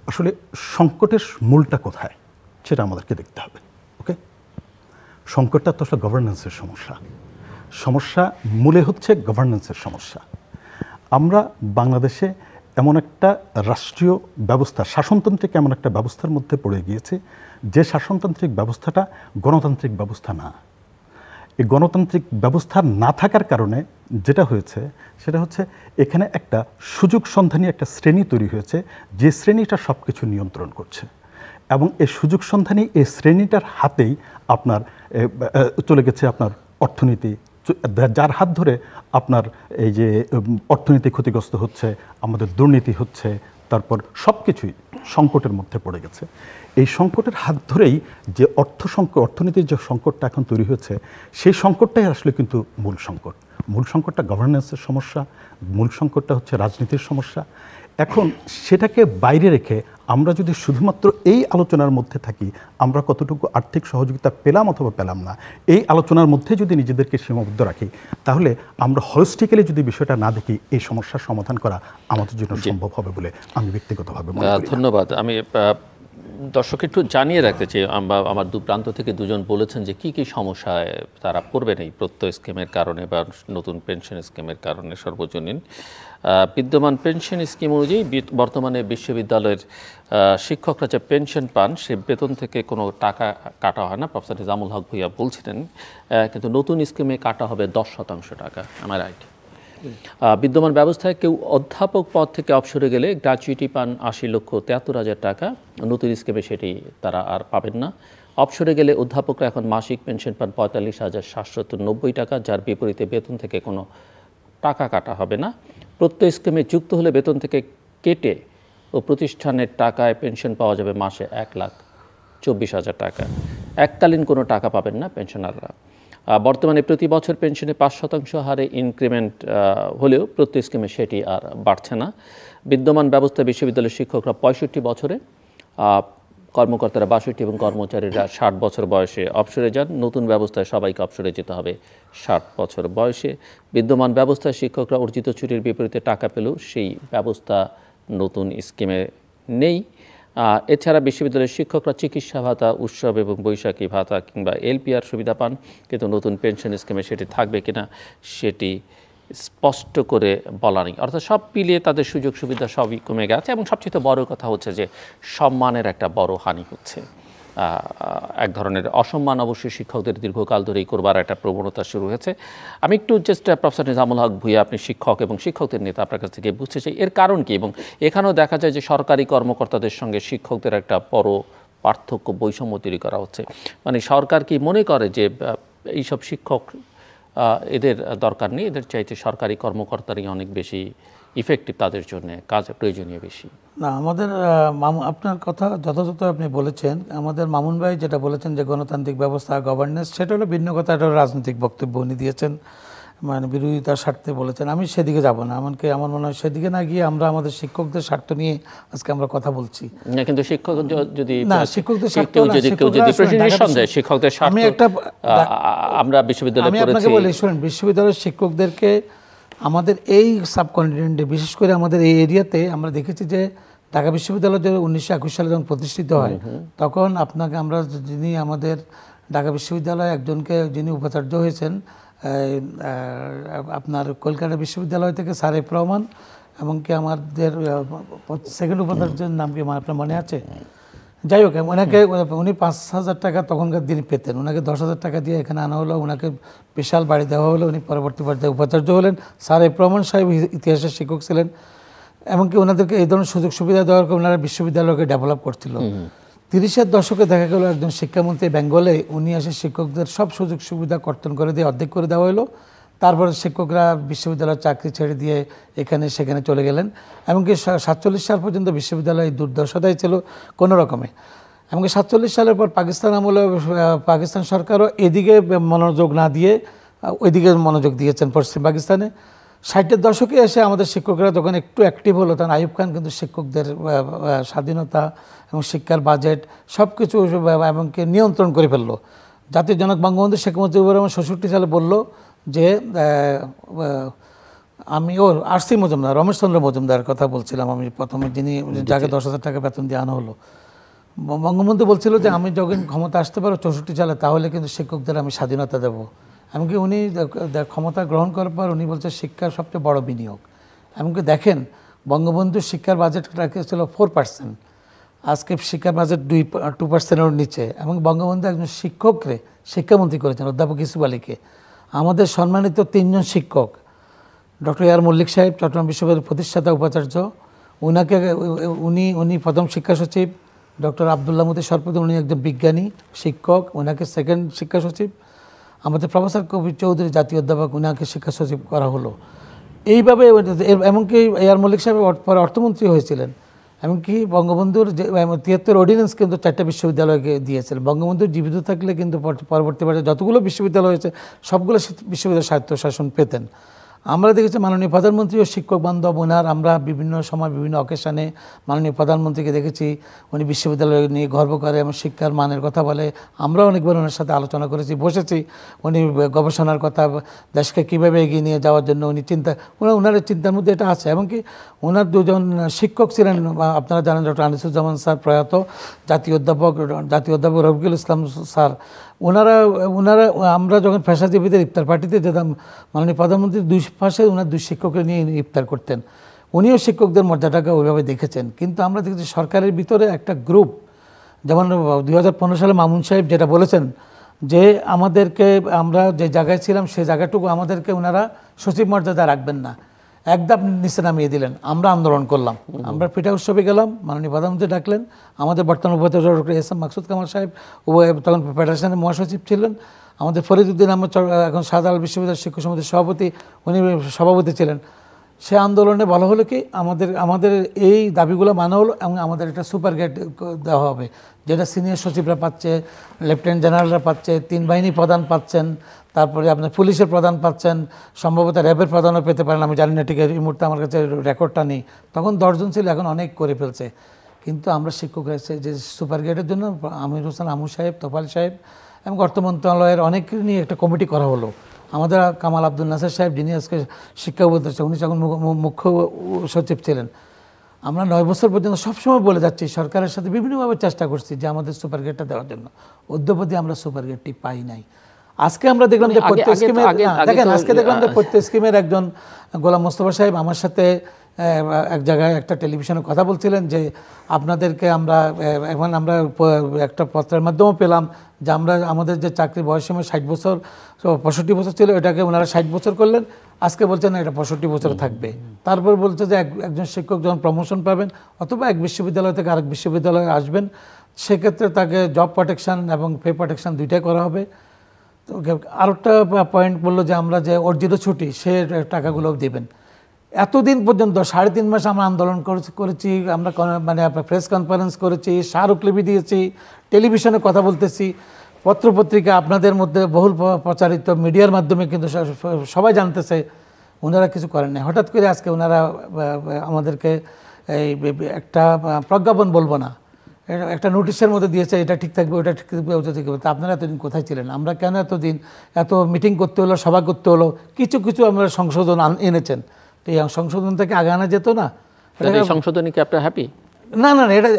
আসলে সংকটের মূলটা কোথায় সেটা আমাদেরকে দেখতে হবে। ওকে, সংকটটা তো আসলে গভর্নেন্সের সমস্যা মূলে হচ্ছে গভর্নেন্সের সমস্যা। আমরা বাংলাদেশে এমন একটা রাষ্ট্রীয় ব্যবস্থা, শাসনতান্ত্রিক এমন একটা ব্যবস্থার মধ্যে পড়ে গিয়েছে, যে শাসনতান্ত্রিক ব্যবস্থাটা গণতান্ত্রিক ব্যবস্থা না। এই গণতান্ত্রিক ব্যবস্থা না থাকার কারণে যেটা হয়েছে সেটা হচ্ছে এখানে একটা সুযোগ সন্ধানী একটা শ্রেণী তৈরি হয়েছে, যে শ্রেণীটা সব কিছু নিয়ন্ত্রণ করছে। এবং এই সুযোগ সন্ধানী এই শ্রেণীটার হাতেই আপনার চলে গেছে আপনার অর্থনীতি, যার হাত ধরে আপনার এই যে অর্থনীতি ক্ষতিগ্রস্ত হচ্ছে, আমাদের দুর্নীতি হচ্ছে, তারপর সব কিছুই সংকটের মধ্যে পড়ে গেছে। এই সংকটের হাত ধরেই যে অর্থনীতির যে সংকটটা এখন তৈরি হয়েছে, সেই সংকটটাই আসলে কিন্তু মূল সংকট। মূল সংকটটা গভর্নেন্সের সমস্যা, মূল সংকটটা হচ্ছে রাজনীতির সমস্যা। এখন সেটাকে বাইরে রেখে আমরা যদি শুধুমাত্র এই আলোচনার মধ্যে থাকি, আমরা কতটুকু আর্থিক সহযোগিতা পেলাম অথবা পেলাম না, এই আলোচনার মধ্যে যদি নিজেদেরকে সীমাবদ্ধ রাখি, তাহলে আমরা হলিস্টিক্যালি যদি বিষয়টা না দেখি, এই সমস্যার সমাধান করা আমাদের জন্য সম্ভব হবে বলে আমি ব্যক্তিগতভাবে মনে করি। ধন্যবাদ। আমি দর্শক একটু জানিয়ে রাখতে চাই, আমার দু প্রান্ত থেকে দুজন বলেছেন যে কি কি সমস্যায় তারা পড়বেন এই প্রত্যয় স্কিমের কারণে বা নতুন পেনশন স্কিমের কারণে। সর্বজনীন বিদ্যমান পেনশন স্কিম অনুযায়ী বর্তমানে বিশ্ববিদ্যালয়ের শিক্ষকরা যে পেনশন পান, সে বেতন থেকে কোনো টাকা কাটা হয় না, প্রফেসর নিজামুল হক ভূঁইয়া বলছিলেন। কিন্তু নতুন স্কিমে কাটা হবে 10% টাকা। আমার রাইট? বিদ্যমান ব্যবস্থায় কেউ অধ্যাপক পদ থেকে অবসরে গেলে গ্র্যাচুইটি পান 80,73,000 টাকা। নতুন স্কিমে সেটি তারা আর পাবেন না। অবসরে গেলে অধ্যাপকরা এখন মাসিক পেনশন পান ৪৫,৭৯০ টাকা, যার বিপরীতে বেতন থেকে কোনো টাকা কাটা হবে না। প্রত্যয় স্কিমে যুক্ত হলে বেতন থেকে কেটে ও প্রতিষ্ঠানের টাকায় পেনশন পাওয়া যাবে মাসে ১,২৪,০০০ টাকা। এককালীন কোনো টাকা পাবেন না পেনশনাররা। বর্তমানে প্রতি বছর পেনশনে ৫% হারে ইনক্রিমেন্ট হলেও প্রত্যয় স্কিমে সেটি আর বাড়ছে না। বিদ্যমান ব্যবস্থায় বিশ্ববিদ্যালয়ের শিক্ষকরা ৬৫ বছরে, কর্মকর্তারা ৬২ এবং কর্মচারীরা ৬০ বছর বয়সে অবসরে যান। নতুন ব্যবস্থায় সবাইকে অবসরে যেতে হবে ৬০ বছর বয়সে। বিদ্যমান ব্যবস্থায় শিক্ষকরা অর্জিত ছুটির বিপরীতে টাকা পেলেও সেই ব্যবস্থা নতুন স্কিমে নেই। এছাড়া বিশ্ববিদ্যালয়ের শিক্ষকরা চিকিৎসা ভাতা, উৎসব এবং বৈশাখী ভাতা কিংবা এলপিআর সুবিধা পান, কিন্তু নতুন পেনশন স্কিমে সেটি থাকবে কিনা সেটি স্পষ্ট করে বলা নেই। অর্থাৎ সব মিলিয়ে তাদের সুযোগ সুবিধা সবই কমে গেছে এবং সবচেয়ে বড় কথা হচ্ছে যে সম্মানের একটা বড় হানি হচ্ছে। এক ধরনের অসম্মান অবশ্যই শিক্ষকদের দীর্ঘকাল ধরেই করবার একটা প্রবণতা শুরু হয়েছে। আমি একটু জাস্ট প্রফেসর নিজামুল হক ভূঁইয়া, আপনি শিক্ষক এবং শিক্ষকদের নেতা, আপনার কাছ থেকে বুঝতে চাই এর কারণ কি, এবং এখানেও দেখা যায় যে সরকারি কর্মকর্তাদের সঙ্গে শিক্ষকদের একটা বড় পার্থক্য, বৈষম্য তৈরি করা হচ্ছে। মানে সরকার কি মনে করে যে এইসব শিক্ষক এদের দরকার নেই, এদের চাইতে সরকারি কর্মকর্তারই অনেক বেশি ইফেক্টিভ, তাদের জন্য কাজ প্রয়োজনীয় বেশি? না, আমাদের আপনার কথা যথাযথ আপনি বলেছেন। আমাদের মামুন ভাই যেটা বলেছেন যে গণতান্ত্রিক ব্যবস্থা, গভর্নেন্স, সেটা হলো ভিন্ন কথা, এটা রাজনৈতিক বক্তব্য উনি দিয়েছেন, মানে বিরোধিতার স্বার্থে বলেছেন। আমি সেদিকে যাব না, আমার মনে হয় সেদিকে না গিয়ে আমরা আমাদের শিক্ষকদের স্বার্থ নিয়ে আজকে আমরা কথা বলছি। না, কিন্তু শিক্ষক যদি না, শিক্ষকদের স্বার্থ না, শিক্ষকদের স্বার্থ, আমি একটা আমরা বিশ্ববিদ্যালয়ে আমি আপনাকে বলি, শুনেন, বিশ্ববিদ্যালয়ের শিক্ষকদেরকে আমাদের এই সাবকন্টিনেন্টে, বিশেষ করে আমাদের এই এরিয়াতে আমরা দেখেছি যে ঢাকা বিশ্ববিদ্যালয় 1921 সালে যখন প্রতিষ্ঠিত হয়, তখন আপনাকে আমরা যিনি আমাদের ঢাকা বিশ্ববিদ্যালয়ে একজনকে যিনি উপাচার্য হয়েছেন আপনার কলকাতা বিশ্ববিদ্যালয় থেকে স্যার এফ রহমান, এমনকি আমাদের সেকেন্ড উপাচার্যের নাম কি আপনার মনে আছে? যাই হোক, ওনাকে উনি 5,000 টাকা তখনকার দিনে পেতেন, ওনাকে 10,000 টাকা দিয়ে এখানে আনা হলো, ওনাকে বিশাল বাড়ি দেওয়া হলো, উনি পরবর্তী পর্যায়ে উপাচার্য হলেন। স্যার এফ রহমান সাহেব ইতিহাসের শিক্ষক ছিলেন, এমনকি ওনাদেরকে এই ধরনের সুযোগ সুবিধা দেওয়ার কারণে ওনারা বিশ্ববিদ্যালয়কে ডেভেলপ করছিল। 30-এর দশকে দেখা গেল একজন শিক্ষামন্ত্রী বেঙ্গলে, উনি এসে শিক্ষকদের সব সুযোগ সুবিধা কর্তন করে দিয়ে অর্ধেক করে দেওয়া হলো। তারপরে শিক্ষকরা বিশ্ববিদ্যালয়ের চাকরি ছেড়ে দিয়ে এখানে সেখানে চলে গেলেন। এমনকি 47 সাল পর্যন্ত বিশ্ববিদ্যালয় দুর্দশাটাই ছিল কোনো রকমে। এমনকি 47 সালের পর পাকিস্তান আমলে পাকিস্তান সরকারও এদিকে মনোযোগ না দিয়ে ওইদিকে মনোযোগ দিয়েছেন পশ্চিম পাকিস্তানে। 60-এর দশকে এসে আমাদের শিক্ষকরা যখন একটু অ্যাক্টিভ হলো, তখন আইয়ুব খান কিন্তু শিক্ষকদের স্বাধীনতা এবং শিক্ষার বাজেট সব কিছু এমনকি নিয়ন্ত্রণ করে ফেললো। জাতির জনক বঙ্গবন্ধু শেখ মুজিবুর রহমান 66 সালে বলল যে আমি আরসি মজুমদার, রমেশচন্দ্র মজুমদারের কথা বলছিলাম আমি প্রথমে, যিনি যাকে 10,000 টাকা বেতন দিয়ে আনা হলো। বঙ্গবন্ধু বলছিল যে আমি যখন ক্ষমতা আসতে পারো 64 সালে, তাহলে কিন্তু শিক্ষকদের আমি স্বাধীনতা দেব। এমনকি উনি ক্ষমতা গ্রহণ করার পর উনি বলছে শিক্ষার সবচেয়ে বড় বিনিয়োগ। এমনকি দেখেন, বঙ্গবন্ধু শিক্ষার বাজেট রাখেছিল 4%, আজকে শিক্ষার বাজেট 2%-এর নিচে। এবং বঙ্গবন্ধু একজন শিক্ষককে শিক্ষামন্ত্রী করেছেন, অধ্যাপক ইউসুফ আলীকে। আমাদের সম্মানিত 3 জন শিক্ষক, ডক্টর এআর মল্লিক সাহেব চট্টগ্রাম বিশ্ববিদ্যালয়ের প্রতিষ্ঠাতা উপাচার্য, উনি প্রথম শিক্ষা সচিব। ডক্টর আবদুল্লাহ মতি সরপতি, উনি একজন বিজ্ঞানী শিক্ষক, ওনাকে সেকেন্ড শিক্ষা সচিব। আমাদের প্রফেসর কবির চৌধুরী জাতীয় অধ্যাপক, ওনাকে শিক্ষা সচিব করা হলো। এইভাবে এমনকি এআর মল্লিক সাহেব পরে অর্থমন্ত্রী হয়েছিলেন। এমনকি বঙ্গবন্ধুর যে 73 অর্ডিন্যান্স কিন্তু 4টা বিশ্ববিদ্যালয়কে দিয়েছিল। বঙ্গবন্ধু জীবিত থাকলে কিন্তু পরবর্তী পর্যায়ে যতগুলো বিশ্ববিদ্যালয় হয়েছে সবগুলো বিশ্ববিদ্যালয় স্বায়ত্তশাসন পেতেন। আমরা দেখেছি মাননীয় প্রধানমন্ত্রী ও শিক্ষক বান্ধব ওনার, আমরা বিভিন্ন সময় বিভিন্ন অকেশনে মাননীয় প্রধানমন্ত্রীকে দেখেছি, উনি বিশ্ববিদ্যালয় নিয়ে গর্ব করে এবং শিক্ষার মানের কথা বলে। আমরা অনেকবার ওনার সাথে আলোচনা করেছি, বসেছি, উনি গবেষণার কথা, দেশকে কীভাবে এগিয়ে নিয়ে যাওয়ার জন্য উনি ওনার চিন্তার মধ্যে এটা আছে। এমনকি ওনার 2জন শিক্ষক ছিলেন, আপনারা জানেন, ডক্টর আনিসুজ্জামান স্যার প্রয়াত, জাতীয় অধ্যাপক রফিকুল ইসলাম স্যার। ওনারা আমরা যখন পেশাজীবীদের ইফতার পার্টিতে যেতাম, মাননীয় প্রধানমন্ত্রীর 2 পাশে ওনার 2 শিক্ষককে নিয়ে ইফতার করতেন। উনিও শিক্ষকদের মর্যাদাকে ওইভাবে দেখেছেন। কিন্তু আমরা দেখেছি সরকারের ভিতরে একটা গ্রুপ, যেমন 2015 সালে মামুন সাহেব যেটা বলেছেন যে আমাদেরকে, আমরা যে জায়গায় ছিলাম সেই জায়গাটুকু আমাদেরকে ওনারা সচিব মর্যাদা রাখবেন না। এক ধাপ নিচে নামিয়ে দিলেন। আমরা আন্দোলন করলাম, আমরা পিঠা উৎসবে গেলাম, মাননীয় প্রধানমন্ত্রী ডাকলেন, আমাদের বর্তমান উপাধ্যক্ষ doctor S M Maksud Kamal সাহেব তখন ফেডারেশনের মহাসচিব ছিলেন, আমাদের ফরিদউদ্দিন আহমদ এখন শাহজালাল বিশ্ববিদ্যালয় শিক্ষক সমিতির সভাপতি, উনি সভাপতি ছিলেন। সে আন্দোলনে বলা হলো কি আমাদের এই দাবিগুলো মানা হলো এবং আমাদের একটা সুপার গেট দেওয়া হবে, যেটা সিনিয়র সচিবরা পাচ্ছে, লেফটেন্যান্ট জেনারেলরা পাচ্ছে, 3 বাহিনী প্রধান পাচ্ছেন, তারপরে আপনার পুলিশের প্রধান পাচ্ছেন, সম্ভবত র্যাবের প্রধানও পেতে পারেন, আমি জানি না ঠিক এই মুহূর্তে আমার কাছে রেকর্ডটা নেই। তখন 10 জন ছিল, এখন অনেক করে ফেলছে। কিন্তু আমরা শিক্ষকরা যে সুপার গেটের জন্য আমির হোসেন আমু সাহেব, তোফাল সাহেব এবং অর্থ মন্ত্রণালয়ের অনেক নিয়ে একটা কমিটি করা হলো। আমাদের কামাল আব্দুল নাসের সাহেব, যিনি আজকে শিক্ষা উপদেষ্টা, উনি যখন মুখ্য সচিব ছিলেন, আমরা 9 বছর পর্যন্ত সবসময় বলে যাচ্ছি, সরকারের সাথে বিভিন্নভাবে চেষ্টা করছি যে আমাদের সুপার গেটটা দেওয়ার জন্য। অদ্যপতি আমরা সুপার গেটটি পাই নাই। আজকে আমরা দেখলাম যে প্রত্যেক স্কিমের দেখেন, আজকে দেখলাম যে প্রত্যেক স্কিমের একজন গোলাম মোস্তফা সাহেব আমার সাথে এক জায়গায় একটা টেলিভিশনে কথা বলছিলেন যে আপনাদেরকে আমরা এখন আমরা একটা পত্রের মাধ্যমে পেলাম যে আমরা আমাদের যে চাকরির বয়সসীমা 60 বছর 65 বছর ছিল, এটাকে ওনারা 60 বছর করলেন। আজকে বলছেন না, এটা 65 বছর থাকবে। তারপর বলছে যে একজন শিক্ষক যখন প্রমোশন পাবেন অথবা এক বিশ্ববিদ্যালয় থেকে আরেক বিশ্ববিদ্যালয়ে আসবেন, সেক্ষেত্রে তাকে জব প্রোটেকশন এবং পে প্রোটেকশন দুইটাই করা হবে। তো আরেকটা পয়েন্ট বললো যে আমরা যে অর্জিত ছুটি সে টাকাগুলো দেবেন। এতদিন পর্যন্ত 3.5 মাস আমরা আন্দোলন করেছি, আমরা মানে প্রেস কনফারেন্স করেছি, স্মারকলিপি দিয়েছি, টেলিভিশনে কথা বলতেছি, পত্রপত্রিকা আপনাদের মধ্যে বহুল প্রচারিত, মিডিয়ার মাধ্যমে কিন্তু সবাই জানতেছে, ওনারা কিছু করেন না। হঠাৎ করে আজকে ওনারা আমাদেরকে এই একটা প্রজ্ঞাপন বলবো না, একটা নোটিশের মধ্যে দিয়েছে, এটা ঠিক থাকবে, ওটা ঠিক থাকবে, ওটা ঠিক থাকবে। তা আপনারা এতদিন কোথায় ছিলেন? আমরা কেন এতদিন এত মিটিং করতে হলো, সভা করতে হলো? কিছু আমরা সংশোধন এনেছেন, তো এই সংশোধন থেকে আগে আনা যেত না? সংশোধনী কি আপনারা হ্যাপি? না,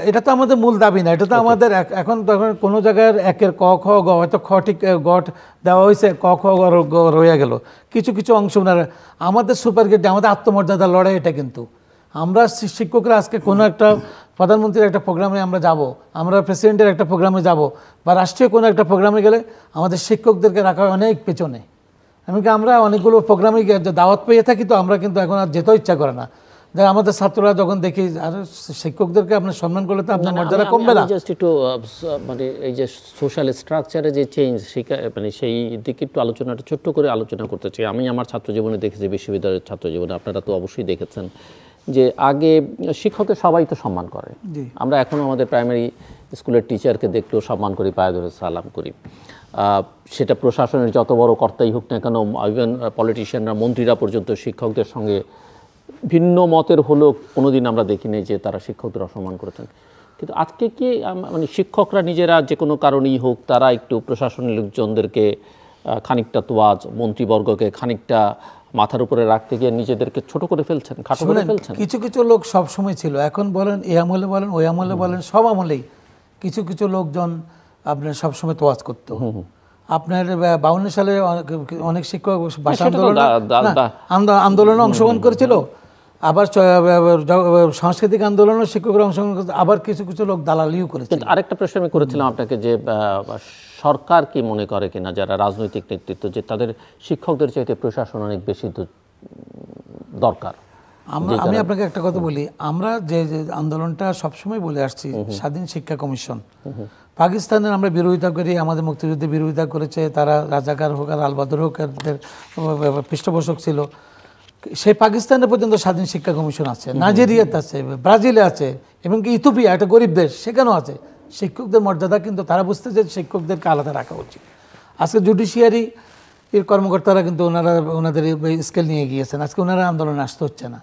এটা তো আমাদের মূল দাবি না। এটা তো আমাদের এখন তখন কোনো জায়গায় একের ক খ গ, হয়তো খ ঠিক গট দেওয়া হয়েছে, ক খ গ রয়ে গেল, কিছু অংশ ওনারা। আমাদের সুপার গেট, আমাদের আত্মমর্যাদার লড়াই এটা। কিন্তু আমরা শিক্ষকরা আজকে কোনো একটা প্রধানমন্ত্রীর একটা প্রোগ্রামে আমরা যাব, আমরা প্রেসিডেন্টের একটা প্রোগ্রামে যাব, বা রাষ্ট্রীয় কোনো একটা প্রোগ্রামে গেলে আমাদের শিক্ষকদেরকে রাখা হয় অনেক পেছনে। এমনকি আমরা অনেকগুলো প্রোগ্রামে দাওয়াত পেয়ে থাকি, তো আমরা কিন্তু এখন আর যেতেও ইচ্ছা করে না। আমাদের ছাত্ররা যখন দেখি, আর শিক্ষকদেরকে আপনার সম্মান করলে তো আপনার মর্যাদা কমবে না। জাস্ট একটু মানে এই যে সোশ্যাল স্ট্রাকচারে যে চেঞ্জ, মানে সেই দিকে একটু আলোচনাটা ছোট্ট করে আলোচনা করতে চাই। আমি আমার ছাত্র জীবনে দেখেছি, বিশ্ববিদ্যালয়ের ছাত্র জীবনে আপনারা তো অবশ্যই দেখেছেন যে আগে শিক্ষকের সবাই তো সম্মান করে। আমরা এখনও আমাদের প্রাইমারি স্কুলের টিচারকে দেখলেও সম্মান করি, পায়ে ধরে সালাম করি। সেটা প্রশাসনের যত বড় কর্তাই হোক না কেন, ইভেন পলিটিশিয়ানরা, মন্ত্রীরা পর্যন্ত শিক্ষকদের সঙ্গে ভিন্ন মতের হলেও কোনোদিন আমরা দেখিনি যে তারা শিক্ষকদের অসম্মান করেছেন। কিন্তু আজকে কি মানে শিক্ষকরা নিজেরা যে কোনো কারণেই হোক, তারা একটু প্রশাসনের লোকজনদেরকে খানিকটা তোয়াজ, মন্ত্রীবর্গকে খানিকটা মাথার উপরে রাখতে গিয়ে নিজেদেরকে ছোট করে ফেলছেন, খাটো করে ফেলছেন। কিছু লোক সব সময় ছিল, এখন বলেন এই আমলে বলেন ওই আমলে বলেন, সব আমলেই কিছু লোকজন আপনার সবসময় তোয়াজ করতো। আপনার 52 সালে অনেক শিক্ষক ভাষা আন্দোলনে অংশগ্রহণ করেছিল, আবার সাংস্কৃতিক আন্দোলনে শিক্ষকরা অংশগ্রহণ করেছে, আবার কিছু লোক দালালিও করেছে। আরেকটা প্রশ্ন আমি করেছিলাম আপনাকে যে সরকার কি মনে করে কিনা, যারা রাজনৈতিক নেতৃত্ব, যে তাদের শিক্ষকদের চাইতে প্রশাসন অনেক বেশি দরকার? আমি আপনাকে একটা কথা বলি, আমরা যে আন্দোলনটা সবসময় বলে আসছি, স্বাধীন শিক্ষা কমিশন, পাকিস্তানের আমরা বিরোধিতা করি, আমাদের মুক্তিযুদ্ধে বিরোধিতা করেছে তারা, রাজাকার হোক আর আলবাদর হোক, পৃষ্ঠপোষক ছিল। সেই পাকিস্তানে পর্যন্ত স্বাধীন শিক্ষা কমিশন আছে, নাইজেরিয়াতে আছে, ব্রাজিলে আছে, এবং কি ইথিওপিয়া, একটা গরিব দেশ, সেখানেও আছে। শিক্ষকদের মর্যাদা কিন্তু তারা বুঝতে যে শিক্ষকদেরকে আলাদা রাখা উচিত। আজকে জুডিশিয়ারি এর কর্মকর্তারা কিন্তু ওনাদের স্কেল নিয়ে গিয়েছেন, আজকে ওনারা আন্দোলনে আসতে হচ্ছে না।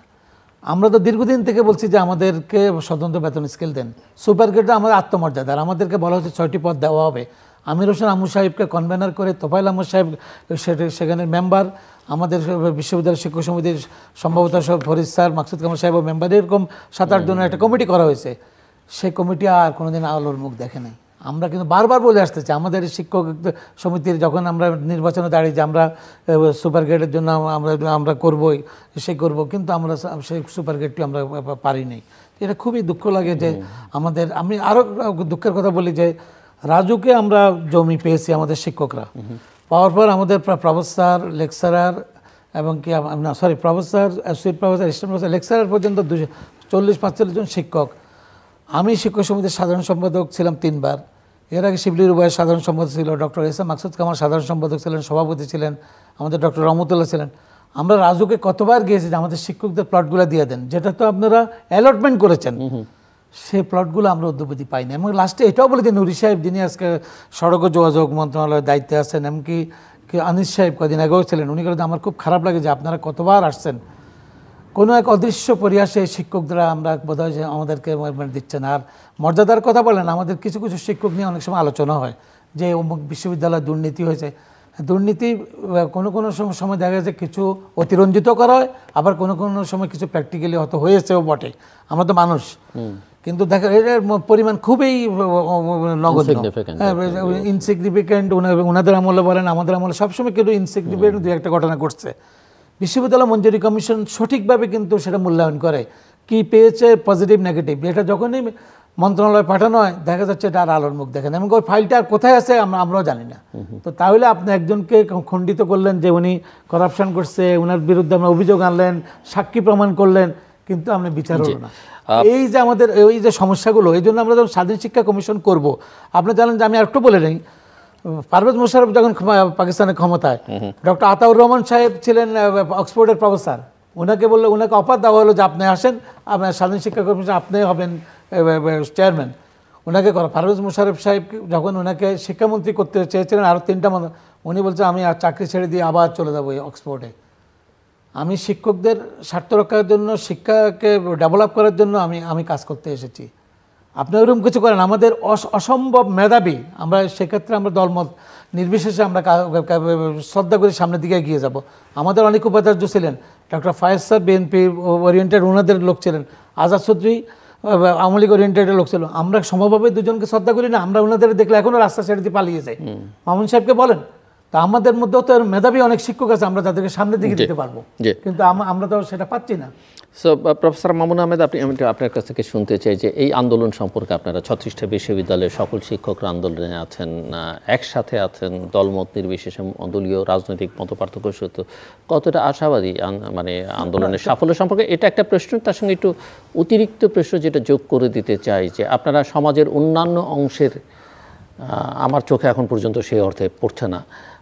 আমরা তো দীর্ঘদিন থেকে বলছি যে আমাদেরকে স্বতন্ত্র বেতন স্কেল দেন। সুপার গেটটা আমাদের আত্মমর্যাদা, আমাদেরকে বলা হচ্ছে 6টি পদ দেওয়া হবে। আমির হোসেন আমু সাহেবকে কনভেনার করে, তোফায়েল আহমদ সাহেব সেখানের মেম্বার, আমাদের বিশ্ববিদ্যালয় শিক্ষক সমিতির সম্ভবত ফরিদ স্যার, মাকসুদ কামাল সাহেব মেম্বার, এরকম 7-8 জনের একটা কমিটি করা হয়েছে। সেই কমিটি আর কোনোদিন আলোর মুখ দেখে নাই। আমরা কিন্তু বারবার বলে আসতেছি, আমাদের শিক্ষক সমিতির যখন আমরা নির্বাচনে দাঁড়িয়ে যে আমরা সুপার গেটের জন্য আমরা করবই, সে করব, কিন্তু আমরা সেই সুপার গেটটি আমরা পারি নাই। এটা খুবই দুঃখ লাগে যে আমাদের, আমি আরও দুঃখের কথা বলি যে রাজুকে আমরা জমি পেয়েছি আমাদের শিক্ষকরা, পাওয়ার পর আমাদের প্রফেসর, লেকচারার এবং কি না sorry professor, associate professor, assistant professor, lecturer পর্যন্ত 240-45 জন শিক্ষক। আমি শিক্ষক সমিতির সাধারণ সম্পাদক ছিলাম 3 বার। এর আগে শিবলি রুবাইয়ের সাধারণ সম্পাদক ছিল, doctor S M Maksud Kamal সাধারণ সম্পাদক ছিলেন, সভাপতি ছিলেন, আমাদের ডক্টর রহমতুল্লাহ ছিলেন। আমরা রাজুকে কতবার গিয়েছি যে আমাদের শিক্ষকদের প্লটগুলো দিয়ে দেন, যেটা তো আপনারা অ্যালটমেন্ট করেছেন, সেই প্লটগুলো আমরা অদ্যবধি পাইনি। এবং লাস্টে এটাও বলে যে নুরি সাহেব, যিনি আজকে সড়ক ও যোগাযোগ মন্ত্রণালয়ের দায়িত্বে আছেন, এমনকি আনিস সাহেব কদিন আগেও ছিলেন, উনি করে আমার খুব খারাপ লাগে যে আপনারা কতবার আসছেন, কোনো এক অদৃশ্য পরিহাসে শিক্ষকরা আমরা বোধহয় যে আমাদেরকে দিচ্ছেন। আর মর্যাদার কথা বলেন, আমাদের কিছু কিছু শিক্ষক নিয়ে অনেক সময় আলোচনা হয় যে অমুক বিশ্ববিদ্যালয়ে দুর্নীতি হয়েছে। দুর্নীতি কোনো কোনো সময় দেখা যাচ্ছে কিছু অতিরঞ্জিত করা হয়, আবার কোনো কোনো সময় কিছু প্র্যাকটিক্যালি হয়তো হয়েছেও বটে, আমরা তো মানুষ। কিন্তু দেখা এটার পরিমাণ খুবই নগণ্য, ইনসিগনিফিক্যান্ট। ওনাদের আমলে বলেন আমাদের আমলে সবসময় কিন্তু ইনসিগনিফিক্যান্ট 2-1টা ঘটনা ঘটছে। বিশ্ববিদ্যালয় মঞ্জুরি কমিশন সঠিকভাবে কিন্তু সেটা মূল্যায়ন করে, কি পেয়েছে পজিটিভ নেগেটিভ। এটা যখনই মন্ত্রণালয়ে পাঠানো হয় দেখা যাচ্ছে এটা আর আলোর মুখ দেখেন, এবং ওই ফাইলটা আর কোথায় আছে আমরাও জানি না। তো তাহলে আপনি একজনকে খণ্ডিত করলেন যে উনি করাপশন করছে, ওনার বিরুদ্ধে আমরা অভিযোগ আনলেন, সাক্ষী প্রমাণ করলেন, কিন্তু আপনি বিচার হলো না। এই যে আমাদের এই যে সমস্যাগুলো, এই জন্য আমরা যখন স্বাধীন শিক্ষা কমিশন করব, আপনি জানেন যে আমি আরেকটু বলে নেই, পারভেজ মোশাররফ যখন পাকিস্তানের ক্ষমতায়, ডক্টর আতাউর রহমান সাহেব ছিলেন অক্সফোর্ডের প্রফেসর, ওনাকে বললো, ওনাকে অফার দেওয়া হলো যে আপনি আসেন, আপনার স্বাধীন শিক্ষা কমিশন, আপনি হবেন চেয়ারম্যান। ওনাকে পারভেজ মোশাররফ সাহেব যখন ওনাকে শিক্ষামন্ত্রী করতে চেয়েছিলেন, আরও 3টা উনি বলছে আমি আর চাকরি ছেড়ে দিয়ে আবার চলে যাবো অক্সফোর্ডে। আমি শিক্ষকদের স্বার্থ রক্ষার জন্য, শিক্ষাকে ডেভেলপ করার জন্য আমি কাজ করতে এসেছি। আপনি ওরকম কিছু করেন, আমাদের অসম্ভব মেধাবী, আমরা সেক্ষেত্রে আমরা দলমত নির্বিশেষে আমরা শ্রদ্ধা করে সামনের দিকে এগিয়ে যাব। আমাদের অনেক উপাচার্য ছিলেন, ডক্টর ফায়েজ স্যার বিএনপি ওরিয়েন্টেড ওনাদের লোক ছিলেন, আজাদ চৌধুরী আওয়ামী লীগ ওরিয়েন্টেডের লোক ছিল। আমরা সমভাবে দুজনকে শ্রদ্ধা করি না, আমরা ওনাদের দেখলে এখনও রাস্তা ছেড়ে দিয়ে পালিয়ে যাই। মামুন সাহেবকে বলেন, তা আমাদের মধ্যেও তো মেধাবী অনেক শিক্ষক আছে, আমরা যাদেরকে সামনের দিকে দিতে পারবো, কিন্তু আমরা তো সেটা পাচ্ছি না। সো প্রফেসর মামুন আহমেদ, আমি আপনার কাছ থেকে শুনতে চাই যে এই আন্দোলন সম্পর্কে, আপনারা 36টা বিশ্ববিদ্যালয়ের সকল শিক্ষকরা আন্দোলনে আছেন, একসাথে আছেন, দলমত নির্বিশেষে, দলীয় রাজনৈতিক মতপার্থক্য সত্ত্বেও কতটা আশাবাদী মানে আন্দোলনের সাফল্য সম্পর্কে? এটা একটা প্রশ্ন, তার সঙ্গে একটু অতিরিক্ত প্রশ্ন যেটা যোগ করে দিতে চাই যে আপনারা সমাজের অন্যান্য অংশের, আমার চোখে এখন পর্যন্ত সেই অর্থে পড়ছে না,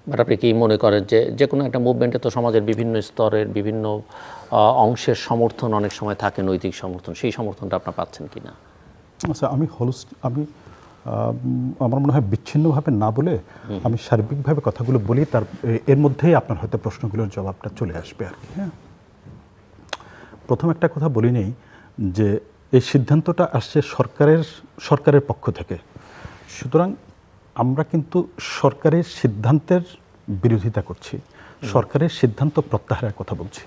বাট আপনি কি মনে করেন যে কোনো একটা মুভমেন্টে তো সমাজের বিভিন্ন স্তরের বিভিন্ন অংশের সমর্থন অনেক সময় থাকে, নৈতিক সমর্থন, সেই সমর্থনটা আপনার পাচ্ছেন কি না? আচ্ছা, আমি আমার মনে হয় বিচ্ছিন্নভাবে না বলে আমি সার্বিকভাবে কথাগুলো বলি, এর মধ্যেই আপনার হয়তো প্রশ্নগুলোর জবাবটা চলে আসবে আর কি। হ্যাঁ, প্রথম একটা কথা বলি নেই যে এই সিদ্ধান্তটা আসছে সরকারের পক্ষ থেকে, সুতরাং আমরা কিন্তু সরকারের সিদ্ধান্তের বিরোধিতা করছি, সরকারের সিদ্ধান্ত প্রত্যাহারের কথা বলছি।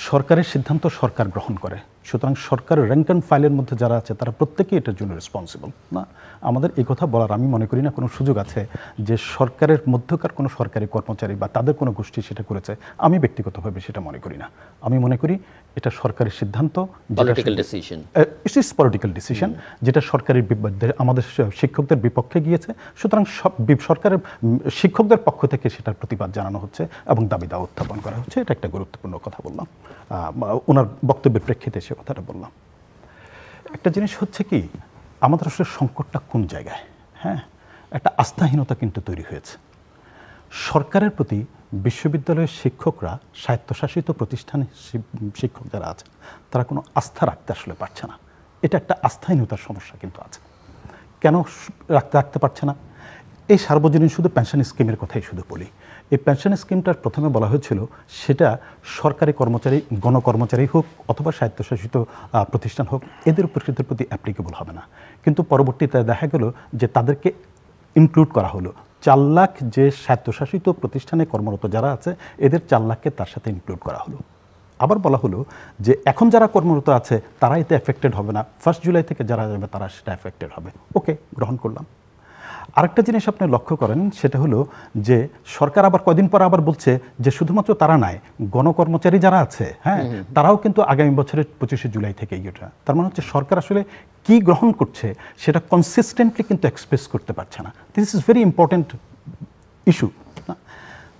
সরকারের সিদ্ধান্ত সরকার গ্রহণ করে, সুতরাং সরকারের র্যাঙ্ক অ্যান্ড ফাইলের মধ্যে যারা আছে তারা প্রত্যেকেই এটার জন্য রেসপন্সিবল না। আমাদের এই কথা বলার আমি মনে করি না কোনো সুযোগ আছে যে সরকারের মধ্যকার কোনো সরকারি কর্মচারী বা তাদের কোনো গোষ্ঠী সেটা করেছে, আমি ব্যক্তিগতভাবে সেটা মনে করি না। আমি মনে করি এটা সরকারের সিদ্ধান্ত, ইট ইজ পলিটিক্যাল ডিসিশন, যেটা সরকারের আমাদের শিক্ষকদের বিপক্ষে গিয়েছে, সুতরাং সরকারের শিক্ষকদের পক্ষ থেকে সেটার প্রতিবাদ জানানো হচ্ছে এবং দাবি দাওয়া উত্থাপন করা হচ্ছে। এটা একটা গুরুত্বপূর্ণ কথা বললাম, ওনার বক্তব্যের প্রেক্ষিতে সে কথাটা বললাম। একটা জিনিস হচ্ছে কি, আমাদের আসলে সংকটটা কোন জায়গায়? হ্যাঁ, একটা আস্থাহীনতা কিন্তু তৈরি হয়েছে সরকারের প্রতি। বিশ্ববিদ্যালয়ের শিক্ষকরা, স্বায়ত্তশাসিত প্রতিষ্ঠানে শিক্ষক যারা আছেন, তারা কোনো আস্থা রাখতে আসলে পারছে না। এটা একটা আস্থাহীনতার সমস্যা কিন্তু আছে। কেন রাখতে পারছে না? এই সার্বজনীন শুধু পেনশন স্কিমের কথাই শুধু বলি। এই পেনশন স্কিমটার প্রথমে বলা হয়েছিল সেটা সরকারি কর্মচারী, গণকর্মচারী হোক অথবা স্বায়ত্তশাসিত প্রতিষ্ঠান হোক, এদের প্রতি অ্যাপ্লিকেবল হবে না। কিন্তু পরবর্তীতে দেখা গেল যে তাদেরকে ইনক্লুড করা হলো। 4 লাখ যে স্বায়ত্তশাসিত প্রতিষ্ঠানে কর্মরত যারা আছে, এদের 4 লাখকে তার সাথে ইনক্লুড করা হলো। আবার বলা হলো যে এখন যারা কর্মরত আছে তারা এতে এফেক্টেড হবে না, 1 জুলাই থেকে যারা যাবে তারা সেটা এফেক্টেড হবে। ওকে, গ্রহণ করলাম। আরেকটা জিনিস আপনি লক্ষ্য করেন, সেটা হলো যে সরকার আবার কয়দিন পর আবার বলছে যে শুধুমাত্র তারা নাই, গণকর্মচারী যারা আছে, হ্যাঁ, তারাও কিন্তু আগামী বছরের 25শে জুলাই থেকে এটা। তার মানে হচ্ছে সরকার আসলে কি গ্রহণ করছে সেটা কনসিস্টেন্টলি কিন্তু এক্সপ্রেস করতে পারছে না। This is very important issue.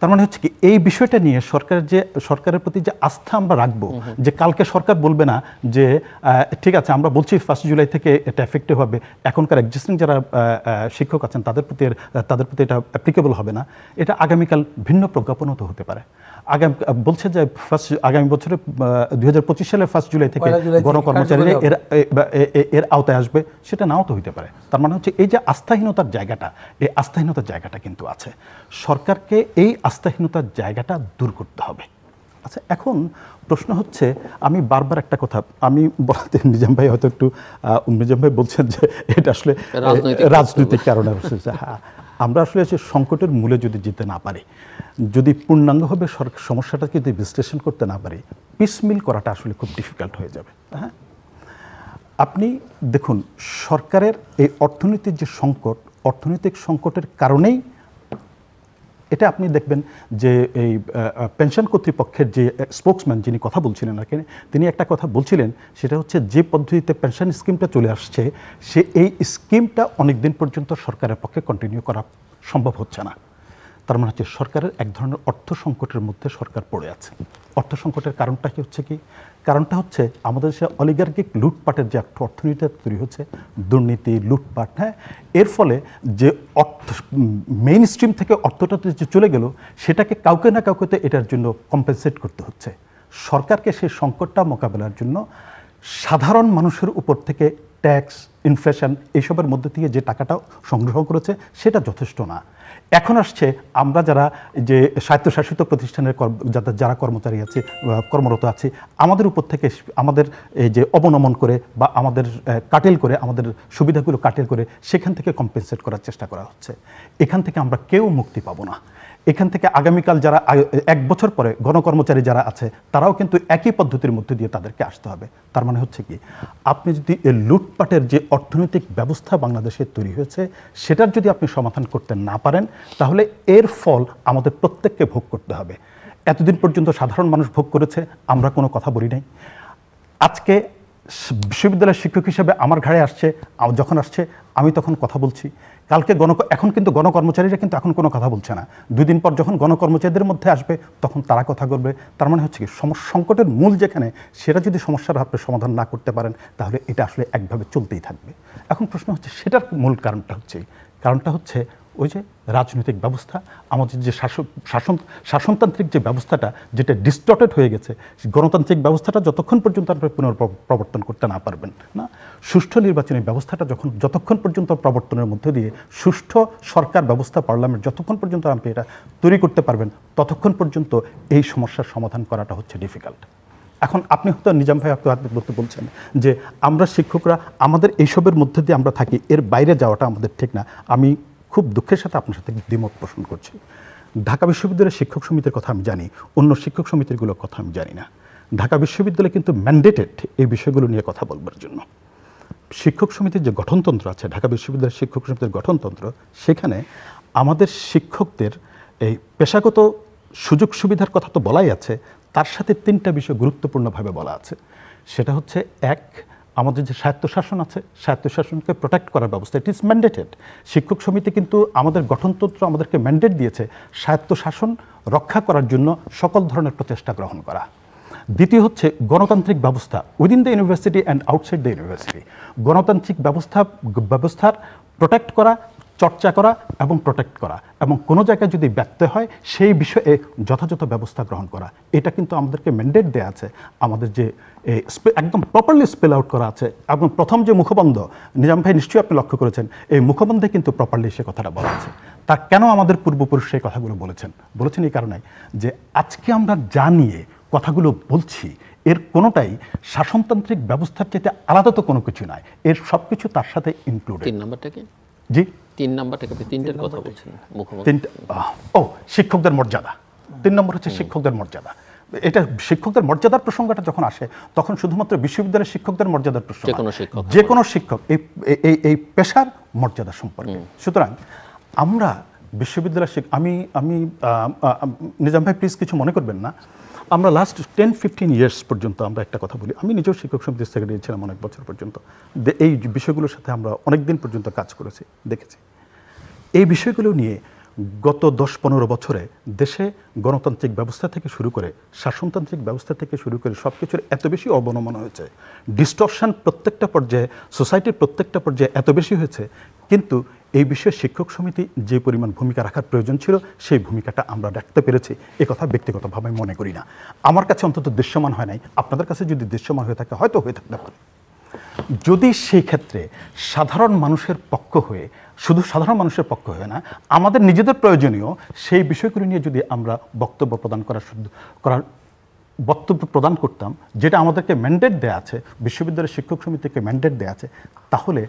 তার মানে হচ্ছে কি এই বিষয়টা নিয়ে সরকারের প্রতি যে আস্থা আমরা রাখবো, যে কালকে সরকার বলবে না যে ঠিক আছে আমরা বলছি 1 জুলাই থেকে এটা এফেক্টিভ হবে, এখনকার এক্সিস্টিং যারা শিক্ষক আছেন তাদের প্রতি এটা অ্যাপ্লিকেবল হবে না। এটা আগামীকাল ভিন্ন প্রজ্ঞাপনও তো হতে পারে। বলছে যে আগামী বছরে 2025 সালের 1 জুলাই থেকে গণকর্মচারীরা এর আওতায় আসবে, সেটা নাও তো হইতে পারে। তার মানে হচ্ছে এই যে আস্থাহীনতার জায়গাটা, এই আস্থাহীনতার জায়গাটা কিন্তু আছে। সরকারকে এই আস্থাহীনতার জায়গাটা দূর করতে হবে। আচ্ছা, এখন প্রশ্ন হচ্ছে, আমি বারবার একটা কথা আমি বলতে, নিজাম ভাই হয়তো একটু নিজাম ভাই বলছেন যে এটা আসলে রাজনৈতিক কারণে। হ্যাঁ, আমরা আসলে সংকটের মূলে যদি যেতে না পারি, যদি পূর্ণাঙ্গভাবে সমস্যাটাকে যদি বিশ্লেষণ করতে না পারি, পিসমিল করাটা আসলে খুব ডিফিকাল্ট হয়ে যাবে। হ্যাঁ, আপনি দেখুন সরকারের এই অর্থনৈতিক যে সংকট, অর্থনৈতিক সংকটের কারণেই এটা আপনি দেখবেন যে এই পেনশন কর্তৃপক্ষের যে স্পোক্সম্যান যিনি কথা বলছিলেন আর কি, তিনি একটা কথা বলছিলেন, সেটা হচ্ছে যে পদ্ধতিতে পেনশন স্কিমটা চলে আসছে, এই স্কিমটা অনেক দিন পর্যন্ত সরকারের পক্ষে কন্টিনিউ করা সম্ভব হচ্ছে না। তার মানে হচ্ছে সরকারের এক ধরনের অর্থ সংকটের মধ্যে সরকার পড়ে আছে। অর্থ সংকটের কারণটা কি হচ্ছে কি? কারণটা হচ্ছে আমাদের সে অলিগার্কিক লুটপাটের যে একটা অর্থনীতি তৈরি হচ্ছে, দুর্নীতি, লুটপাট, হ্যাঁ, এর ফলে যে অর্থ মেইন স্ট্রিম থেকে অর্থটা যে চলে গেল, সেটাকে কাউকে না কাউকে তো এটার জন্য কম্পেনসেট করতে হচ্ছে। সরকারকে সেই সংকটটা মোকাবেলার জন্য সাধারণ মানুষের উপর থেকে ট্যাক্স, ইনফ্লেশন এইসবের মধ্যে থেকে যে টাকাটা সংগ্রহ করেছে সেটা যথেষ্ট না। এখন আসছে আমরা যারা যে স্বায়ত্তশাসিত প্রতিষ্ঠানের যারা কর্মচারী আছে, কর্মরত আছে, আমাদের উপর থেকে আমাদের এই যে অবনমন করে বা আমাদের কাটেল করে, আমাদের সুবিধাগুলো কাটেল করে সেখান থেকে কম্পেনসেট করার চেষ্টা করা হচ্ছে। এখান থেকে আমরা কেউ মুক্তি পাবো না। এখান থেকে আগামীকাল যারা 1 বছর পরে গণকর্মচারী যারা আছে, তারাও কিন্তু একই পদ্ধতির মধ্যে দিয়ে তাদেরকে আসতে হবে। তার মানে হচ্ছে কি, আপনি যদি এই লুটপাটের যে অর্থনৈতিক ব্যবস্থা বাংলাদেশে তৈরি হয়েছে, সেটার যদি আপনি সমাধান করতে না পারেন, তাহলে এর ফল আমাদের প্রত্যেককে ভোগ করতে হবে। এতদিন পর্যন্ত সাধারণ মানুষ ভোগ করেছে, আমরা কোনো কথা বলি নাই। আজকে বিশ্ববিদ্যালয়ের শিক্ষক হিসেবে আমার ঘাড়ে আসছে, যখন আসছে আমি তখন কথা বলছি। কালকে এখন কিন্তু গণকর্মচারীরা কিন্তু এখন কোনো কথা বলছে না। 2 দিন পর যখন গণকর্মচারীদের মধ্যে আসবে, তখন তারা কথা বলবে। তার মানে হচ্ছে কি, সংকটের মূল যেখানে, সেটা যদি সমস্যার আপনি সমাধান না করতে পারেন, তাহলে এটা আসলে একভাবে চলতেই থাকবে। এখন প্রশ্ন হচ্ছে, সেটার মূল কারণটা হচ্ছে ওই যে রাজনৈতিক ব্যবস্থা, আমাদের যে শাসনতান্ত্রিক যে ব্যবস্থাটা, যেটা ডিস্টর্টেড হয়ে গেছে, গণতান্ত্রিক ব্যবস্থাটা যতক্ষণ পর্যন্ত আপনি পুনঃপ্রবর্তন করতে না পারবেন না, সুষ্ঠু নির্বাচনী ব্যবস্থাটা যতক্ষণ পর্যন্ত প্রবর্তনের মধ্যে দিয়ে সুষ্ঠু সরকার ব্যবস্থা, পার্লামেন্ট যতক্ষণ পর্যন্ত আপনি এটা তৈরি করতে পারবেন, ততক্ষণ পর্যন্ত এই সমস্যার সমাধান করাটা হচ্ছে ডিফিকাল্ট। এখন আপনি হয়তো নিজাম ভাই আপনি বলছেন যে আমরা শিক্ষকরা আমাদের এইসবের মধ্যে দিয়ে আমরা থাকি, এর বাইরে যাওয়াটা আমাদের ঠিক না। আমি খুব দুঃখের সাথে আপনার সাথে দ্বিমত পোষণ করছি। ঢাকা বিশ্ববিদ্যালয়ের শিক্ষক সমিতির কথা আমি জানি, অন্য শিক্ষক সমিতিগুলোর কথা আমি জানি না। ঢাকা বিশ্ববিদ্যালয় কিন্তু ম্যান্ডেটেড এই বিষয়গুলো নিয়ে কথা বলবার জন্য। শিক্ষক সমিতির যে গঠনতন্ত্র আছে, ঢাকা বিশ্ববিদ্যালয়ের শিক্ষক সমিতির গঠনতন্ত্র, সেখানে আমাদের শিক্ষকদের এই পেশাগত সুযোগ সুবিধার কথা তো বলাই আছে, তার সাথে 3টা বিষয় গুরুত্বপূর্ণভাবে বলা আছে। সেটা হচ্ছে, 1, আমাদের যে স্বায়ত্তশাসন আছে, স্বায়ত্তশাসনকে প্রোটেক্ট করার ব্যবস্থা, ইট ইজ ম্যান্ডেটেড। শিক্ষক সমিতি কিন্তু আমাদের গঠনতন্ত্র আমাদেরকে ম্যান্ডেট দিয়েছে স্বায়ত্তশাসন রক্ষা করার জন্য সকল ধরনের প্রচেষ্টা গ্রহণ করা। দ্বিতীয় হচ্ছে গণতান্ত্রিক ব্যবস্থা within the university and outside the university. গণতান্ত্রিক ব্যবস্থার প্রোটেক্ট করা, চর্চা করা এবং প্রোটেক্ট করা, এবং কোনো জায়গায় যদি ব্যত্যয় হয় সেই বিষয়ে যথাযথ ব্যবস্থা গ্রহণ করা। এটা কিন্তু আমাদেরকে ম্যান্ডেট দেওয়া আছে, আমাদের যে একদম প্রপারলি স্পেল আউট করা আছে। এবং প্রথম যে মুখবন্ধ, নিজাম ভাই নিশ্চয়ই আপনি লক্ষ্য করেছেন, এই মুখবন্ধে কিন্তু প্রপারলি সে কথাটা বলা আছে। তা কেন আমাদের পূর্বপুরুষ সেই কথাগুলো বলেছেন এই কারণে যে আজকে আমরা জানিয়ে কথাগুলো বলছি, এর কোনোটাই শাসনতান্ত্রিক ব্যবস্থার চাইতে আলাদা তো কোনো কিছু নয়, এর সব কিছু তার সাথে ইনক্লুডেড। 3 নাম্বারটা কি? জি, 3 নাম্বারটাকে, 3টার কথা বলছেন মুখ্যমন্ত্রী। শিক্ষকদের মর্যাদা। 3 নম্বর হচ্ছে শিক্ষকদের মর্যাদা। এটা শিক্ষকদের মর্যাদার প্রসঙ্গটা যখন আসে, তখন শুধুমাত্র বিশ্ববিদ্যালয়ের শিক্ষকদের মর্যাদার প্রশ্ন, যে কোনো শিক্ষক এই পেশার মর্যাদা সম্পর্কে। সুতরাং আমরা বিশ্ববিদ্যালয়ের আমি নিজাম ভাই প্লিজ কিছু মনে করবেন না, আমরা লাস্ট 10-15 ইয়ার্স পর্যন্ত আমরা একটা কথা বলি, আমি নিজেও শিক্ষক সমিতির সেক্রেটারি ছিলাম অনেক বছর পর্যন্ত, এই বিষয়গুলোর সাথে আমরা অনেক দিন পর্যন্ত কাজ করেছি, দেখেছি। এই বিষয়গুলো নিয়ে গত 10-15 বছরে দেশে গণতান্ত্রিক ব্যবস্থা থেকে শুরু করে শাসনতান্ত্রিক ব্যবস্থা থেকে শুরু করে সব কিছুর এত বেশি অবনমন হয়েছে, ডিস্টরশন প্রত্যেকটা পর্যায়ে, সোসাইটির প্রত্যেকটা পর্যায়ে এত বেশি হয়েছে, কিন্তু এই বিষয়ে শিক্ষক সমিতি যে পরিমাণ ভূমিকা রাখার প্রয়োজন ছিল সেই ভূমিকাটা আমরা রাখতে পেরেছি, কথা ব্যক্তিগতভাবে মনে করি না। আমার কাছে অন্তত দৃশ্যমান হয় নাই, আপনাদের কাছে যদি দৃশ্যমান হয়ে থাকে হয়তো হয়ে থাকতে পারে। যদি সেই ক্ষেত্রে সাধারণ মানুষের পক্ষ হয়ে, শুধু সাধারণ মানুষের পক্ষ হয়ে না, আমাদের নিজেদের প্রয়োজনীয় সেই বিষয়গুলি নিয়ে যদি আমরা বক্তব্য প্রদান করতাম, যেটা আমাদেরকে ম্যান্ডেট দেয়া আছে, বিশ্ববিদ্যালয়ের শিক্ষক সমিতিকে ম্যান্ডেট দেয়া আছে, তাহলে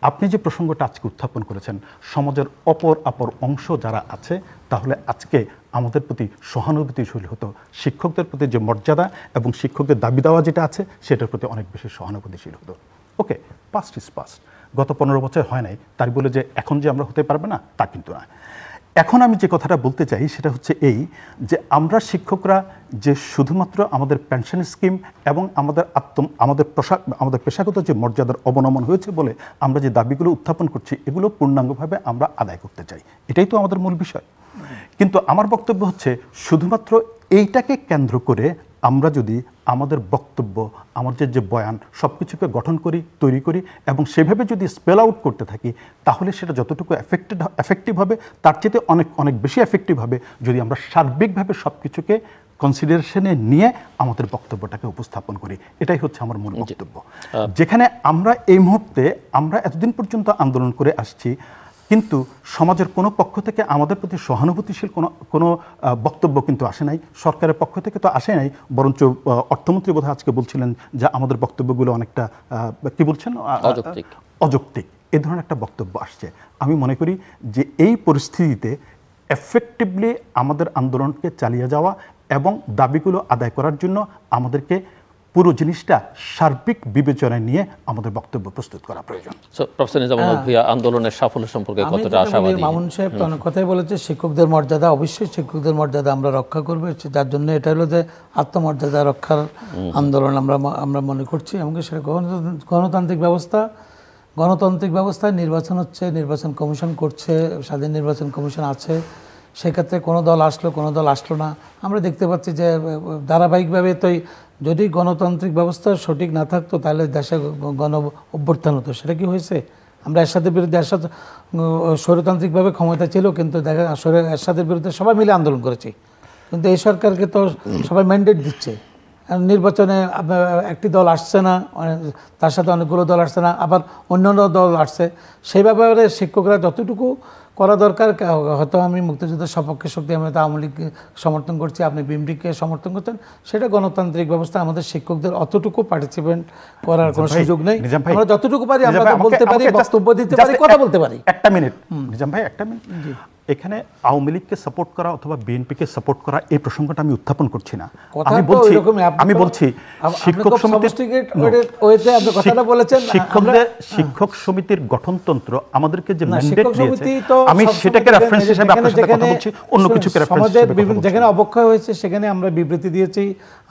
আপনি যে প্রসঙ্গটা আজকে উত্থাপন করেছেন, সমাজের অপর অংশ যারা আছে, তাহলে আজকে আমাদের প্রতি সহানুভূতিশীল হতো, শিক্ষকদের প্রতি যে মর্যাদা এবং শিক্ষকদের দাবি দেওয়া যেটা আছে সেটার প্রতি অনেক বেশি সহানুভূতিশীল হতো। ওকে, পাস্ট ইজ পাস্ট, গত 15 বছর হয় নাই, তাই বলে যে এখন যে আমরা হতে পারবে না তা কিন্তু না। এখন আমি যে কথাটা বলতে চাই সেটা হচ্ছে এই যে আমরা শিক্ষকরা যে শুধুমাত্র আমাদের পেনশন স্কিম এবং আমাদের পেশাগত যে মর্যাদার অবনমন হয়েছে বলে আমরা যে দাবিগুলো উত্থাপন করছি, এগুলো পূর্ণাঙ্গভাবে আমরা আদায় করতে চাই, এটাই তো আমাদের মূল বিষয়। কিন্তু আমার বক্তব্য হচ্ছে শুধুমাত্র এইটাকে কেন্দ্র করে আমরা যদি আমাদের বক্তব্য, আমাদের যে বয়ান সব কিছুকে গঠন করি, তৈরি করি এবং সেভাবে যদি স্পেল আউট করতে থাকি, তাহলে সেটা যতটুকু এফেক্টিভ হবে তার চেয়ে অনেক বেশি এফেক্টিভ হবে যদি আমরা সার্বিকভাবে সব কিছুকে কনসিডারেশনে নিয়ে আমাদের বক্তব্যটাকে উপস্থাপন করি। এটাই হচ্ছে আমার মূল বক্তব্য। যেখানে আমরা এই মুহূর্তে আমরা এতদিন পর্যন্ত আন্দোলন করে আসছি, কিন্তু সমাজের কোনো পক্ষ থেকে আমাদের প্রতি সহানুভূতিশীল কোনো বক্তব্য কিন্তু আসে নাই, সরকারের পক্ষ থেকে তো আসে নাই, বরঞ্চ অর্থমন্ত্রী বোধহয় আজকে বলছিলেন যে আমাদের বক্তব্যগুলো অনেকটা কি বলছেন, অযৌক্তিক, এ ধরনের একটা বক্তব্য আসছে। আমি মনে করি যে এই পরিস্থিতিতে এফেক্টিভলি আমাদের আন্দোলনকে চালিয়ে যাওয়া এবং দাবিগুলো আদায় করার জন্য আমাদেরকে পুরো জিনিসটা সার্বিক বিবেচনায় নিয়ে আমাদের বক্তব্য প্রস্তুত করা প্রয়োজন। প্রফেসর নিজামুল হক ভূঁইয়া, আন্দোলনের সাফল্য সম্পর্কে কতটা আশাবাদী? মামুন সাহেব তো অনেক কথাই বলেছে, শিক্ষকদের মর্যাদা, অবশ্যই শিক্ষকদের মর্যাদা আমরা রক্ষা করবো, যার জন্য এটা হলো যে আত্মমর্যাদা রক্ষার আন্দোলন আমরা মনে করছি। এমনকি সেটা গণতান্ত্রিক ব্যবস্থায় নির্বাচন হচ্ছে, নির্বাচন কমিশন করছে, স্বাধীন নির্বাচন কমিশন আছে, সেক্ষেত্রে কোনো দল আসলো কোনো দল আসলো না, আমরা দেখতে পাচ্ছি যে ধারাবাহিকভাবে যদি গণতান্ত্রিক ব্যবস্থা সঠিক না থাকতো তাহলে দেশে গণ অভ্যুত্থান হতো। সেটা কি হয়েছে? আমরা এরশাদের বিরুদ্ধে, এরশাদ স্বৈরতান্ত্রিকভাবে ক্ষমতা ছিল, কিন্তু এরশাদের বিরুদ্ধে সবাই মিলে আন্দোলন করেছি, কিন্তু এই সরকারকে তো সবাই ম্যান্ডেট দিচ্ছে, নির্বাচনে একটি দল আসছে না, তার সাথে অনেকগুলো দল আসছে না, আবার অন্যান্য দল আসছে। সেই ব্যাপারে শিক্ষকরা যতটুকু করা দরকার, হয়তো আমি মুক্তিযুদ্ধের সপক্ষে শক্তি, আমি তো আওয়ামী লীগকে সমর্থন করছি, আপনি বিএনপিকে সমর্থন করছেন, সেটা গণতান্ত্রিক ব্যবস্থা, আমাদের শিক্ষকদের অতটুকু পার্টিসিপেন্ট করার কোনো সুযোগ নেই। আমরা যতটুকু পারি আমরা বলতে পারি, বক্তব্য দিতে পারি, কথা বলতে পারি। একটা মিনিট নিজাম ভাই, একটা মিনিট। এখানে আওয়ামী লীগকে সাপোর্ট করা অথবা বিএনপিকে সাপোর্ট করা এই প্রসঙ্গটা আমি উত্থাপন করছি না, আমি বলছি শিক্ষক শিক্ষক সমিতির গঠনতন্ত্র আমাদেরকে যে ম্যান্ডেট দিয়েছে, আমি সেটাকে রেফারেন্স হিসেবে আপনার সাথে কথা বলছি, অন্য কিছুকে রেফারেন্স হিসেবে কথা বলছি। যেখানে অবক্ষয় হয়েছে সেখানে আমরা বিবৃতি দিয়েছি।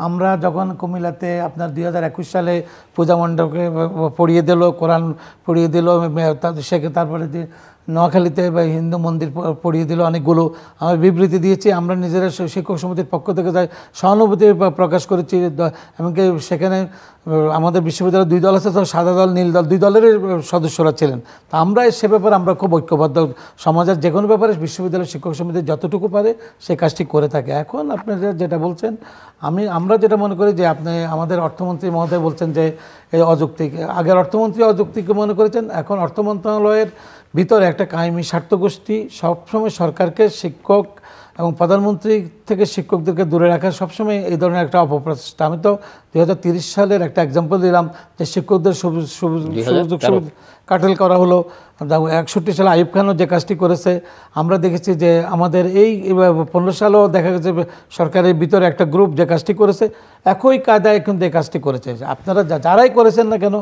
আমরা যখন কুমিল্লাতে আপনার 2021 সালে পূজা মণ্ডপকে পড়িয়ে দিল, কোরআন পড়িয়ে দিল, তারপরে নোয়াখালীতে বা হিন্দু মন্দির পড়িয়ে দিল অনেকগুলো, আমরা বিবৃতি দিয়েছি, আমরা নিজেরা শিক্ষক সমিতির পক্ষ থেকে যাই সহানুভূতি প্রকাশ করেছি। এমনকি সেখানে আমাদের বিশ্ববিদ্যালয়ে 2 দল আছে, তো সাদা দল নীল দল 2 দলেরই সদস্যরা ছিলেন। তা আমরা সে ব্যাপারে আমরা খুব ঐক্যবদ্ধ, সমাজের যে কোনো ব্যাপারে বিশ্ববিদ্যালয়ের শিক্ষক সমিতি যতটুকু পারে সে কাজটি করে থাকে। এখন আপনারা যেটা বলছেন, আমরা যেটা মনে করি যে আপনি আমাদের অর্থমন্ত্রী মহোদয় বলছেন যে এই অযৌক্তিক, আগের অর্থমন্ত্রী অযৌক্তিককে মনে করেছেন, এখন অর্থ মন্ত্রণালয়ের ভিতরে একটা কায়েমি স্বার্থগোষ্ঠী সবসময় সরকারকে, শিক্ষক এবং প্রধানমন্ত্রী থেকে শিক্ষকদেরকে দূরে রাখা সবসময় এই ধরনের একটা অপপ্রচেষ্টা। আমি তো 2030 সালের একটা এক্সাম্পল দিলাম যে শিক্ষকদের সুযোগ কাটেল করা হলো। 61 সালে আইয়ুব খানও যে কাজটি করেছে, আমরা দেখেছি যে আমাদের এই 15 সালেও দেখা গেছে সরকারের ভিতরে একটা গ্রুপ যে কাজটি করেছে, একই কায়দায় কিন্তু এই কাজটি করেছে। আপনারা যারাই করেছেন না কেন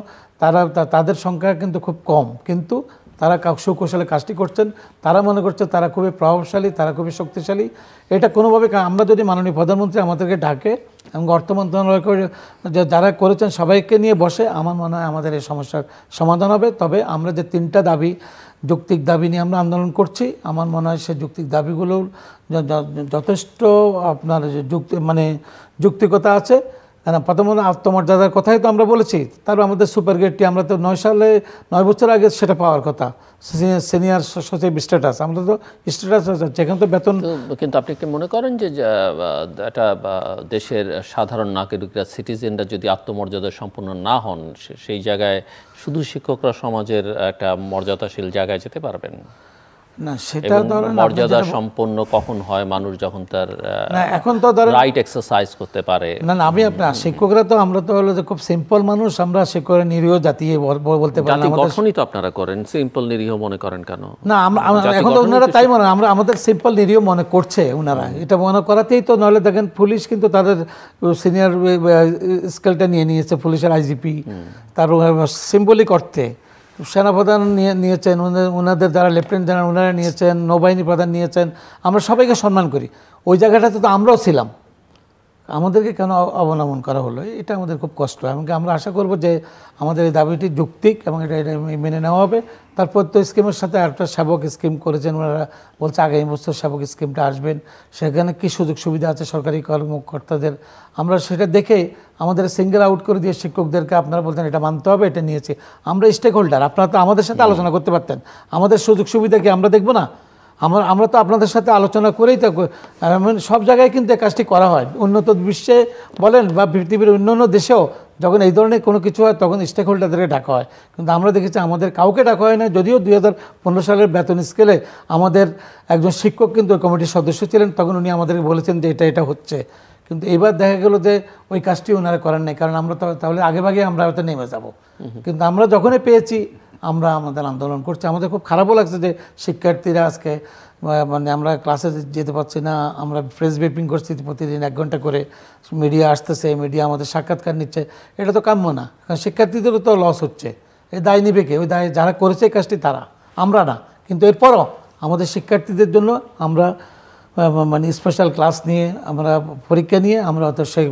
তাদের সংখ্যা কিন্তু খুব কম, কিন্তু তারা সুকৌশলে কাজটি করছেন, তারা মনে করছে তারা খুবই প্রভাবশালী, তারা খুবই শক্তিশালী। এটা কোনোভাবে আমরা যদি মাননীয় প্রধানমন্ত্রী আমাদেরকে ডাকে এবং অর্থ মন্ত্রণালয়কে যারা করেছেন সবাইকে নিয়ে বসে, আমার মনে হয় আমাদের এই সমস্যার সমাধান হবে। তবে আমরা যে 3টা দাবি যৌক্তিক দাবি নিয়ে আমরা আন্দোলন করছি। আমার মনে হয় সে যৌক্তিক দাবিগুলো যথেষ্ট আপনার যৌক্তিকতা আছে। প্রথমত আত্মমর্যাদার কথাই তো আমরা বলেছি, তারপর আমাদের সুপার গ্রেডটি আমরা তো 9 বছর আগে সেটা পাওয়ার কথা, সিনিয়র সচিব স্ট্যাটাস, আমরা তো স্ট্যাটাস যেখানে তো বেতন। কিন্তু আপনি কি মনে করেন যে একটা দেশের সাধারণ নাগরিকরা, সিটিজেনরা যদি আত্মমর্যাদা সম্পন্ন না হন, সেই জায়গায় শুধু শিক্ষকরা সমাজের একটা মর্যাদাশীল জায়গায় যেতে পারবেন না? সেটা ধরেন মর্যাদা সম্পন্ন কখন হয়? মানুষ যখন তার এখন তো ধরেন রাইট এক্সারসাইজ করতে পারে। না, আমি আপনার শিক্ষকরা তো আমরা তো হলো যে খুব সিম্পল মানুষ, আমরা শিক্ষকের নিরীহ জাতি বলতে পারি না। গঠনই তো আপনারা করেন, সিম্পল নিরীহ মনে করেন কেন? না, এখন তো ওনারা তাই মনে, আমরা আমাদের সিম্পল নিরীহ মনে করছে ওনারা, এটা মনে করাতেই তো। নাহলে দেখেন পুলিশ কিন্তু তাদের সিনিয়র স্কেলটা নিয়ে নিয়েছে, পুলিশের আইজিপি তার সিম্বলিক অর্থে। সেনাপ্রধান নিয়েছেন, ওনাদের যারা লেফটেন্যান্ট জেনারেল ওনারা নিয়েছেন, নৌবাহিনী প্রধান নিয়েছেন। আমরা সবাইকে সম্মান করি, ওই জায়গাটাতে তো আমরাও ছিলাম, আমাদেরকে কেন অবনমন করা হলো? এটা আমাদের খুব কষ্ট। এমনকি আমরা আশা করব যে আমাদের এই দাবিটি যৌক্তিক এবং এটা মেনে নেওয়া হবে। তারপর তো স্কিমের সাথে একটা সেবক স্কিম করেছেন ওনারা, বলছে আগামী বছর সেবক স্কিমটা আসবেন, সেখানে কী সুযোগ সুবিধা আছে সরকারি কর্মকর্তাদের, আমরা সেটা দেখে আমাদের সিঙ্গেল আউট করে দিয়ে শিক্ষকদেরকে আপনারা বলতেন এটা মানতে হবে, এটা নিয়েছে। আমরা স্টেক হোল্ডার, আপনারা তো আমাদের সাথে আলোচনা করতে পারতেন, আমাদের সুযোগ সুবিধা কি আমরা দেখব না? আমরা তো আপনাদের সাথে আলোচনা করেই তো, সব জায়গায় কিন্তু এই কাজটি করা হয়। উন্নত বিশ্বে বলেন বা পৃথিবীর অন্যান্য দেশেও যখন এই ধরনের কোনো কিছু হয় তখন স্টেক হোল্ডারদেরকে ডাকা হয়, কিন্তু আমরা দেখেছি আমাদের কাউকে ডাকা হয় না। যদিও 2015 সালের বেতন স্কেলে আমাদের একজন শিক্ষক কিন্তু ওই কমিটির সদস্য ছিলেন, তখন উনি আমাদেরকে বলেছেন যে এটা হচ্ছে, কিন্তু এবার দেখা গেল যে ওই কাজটি ওনারা করেন নাই, কারণ আমরা তাহলে আগেভাগে আমরা হয়তো নেমে যাব। কিন্তু আমরা যখনই পেয়েছি আমরা আমাদের আন্দোলন করছি। আমাদের খুব খারাপও লাগছে যে শিক্ষার্থীরা আজকে আমরা ক্লাসে যেতে পারছি না, আমরা প্রেস ব্রিফিং করছি প্রতিদিন 1 ঘন্টা করে, মিডিয়া আসতেছে, মিডিয়া আমাদের সাক্ষাৎকার নিচ্ছে, এটা তো কাম্য না, কারণ শিক্ষার্থীদেরও তো লস হচ্ছে। এই দায় নিবে কে? ওই দায় যারা করেছে এই কাজটি তারা, আমরা না। কিন্তু এরপরও আমাদের শিক্ষার্থীদের জন্য আমরা স্পেশাল ক্লাস নিয়ে, আমরা পরীক্ষা নিয়ে আমরা হয়তো সেই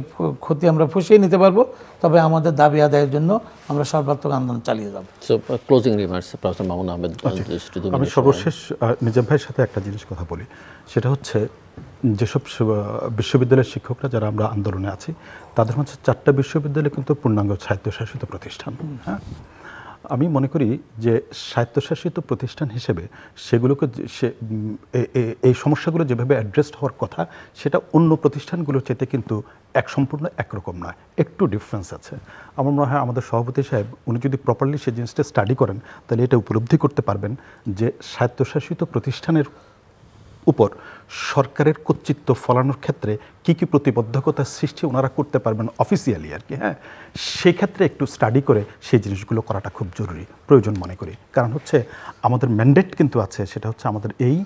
ক্ষতি আমরা পুষিয়ে নিতে পারবো, তবে আমাদের দাবি আদায়ের জন্য আমরা সর্বাত্মক আন্দোলন চালিয়ে যাব। Closing remarks professor Mamun Ahmed. আমি সর্বশেষ নিজাম ভাইয়ের সাথে একটা জিনিস কথা বলি, সেটা হচ্ছে যেসব বিশ্ববিদ্যালয়ের শিক্ষকরা যারা আমরা আন্দোলনে আছি, তাদের মধ্যে 4টা বিশ্ববিদ্যালয় কিন্তু পূর্ণাঙ্গ স্বায়ত্তশাসিত প্রতিষ্ঠান। হ্যাঁ, আমি মনে করি যে স্বায়ত্তশাসিত প্রতিষ্ঠান হিসেবে সেগুলোকে এই সমস্যাগুলো যেভাবে অ্যাড্রেসড হওয়ার কথা, সেটা অন্য প্রতিষ্ঠানগুলোর চাইতে কিন্তু সম্পূর্ণ একরকম নয়, একটু ডিফারেন্স আছে। আমার মনে হয় আমাদের সভাপতি সাহেব উনি যদি প্রপারলি সেই জিনিসটা স্টাডি করেন, তাহলে এটা উপলব্ধি করতে পারবেন যে স্বায়ত্তশাসিত প্রতিষ্ঠানের উপর সরকারের কর্তৃত্ব ফলানোর ক্ষেত্রে কী কী প্রতিবদ্ধকতার সৃষ্টি ওনারা করতে পারবেন অফিসিয়ালি আর কি। হ্যাঁ, সেক্ষেত্রে একটু স্টাডি করে সেই জিনিসগুলো করাটা খুব জরুরি, প্রয়োজন মনে করি। কারণ হচ্ছে আমাদের ম্যান্ডেট কিন্তু আছে, সেটা হচ্ছে আমাদের এই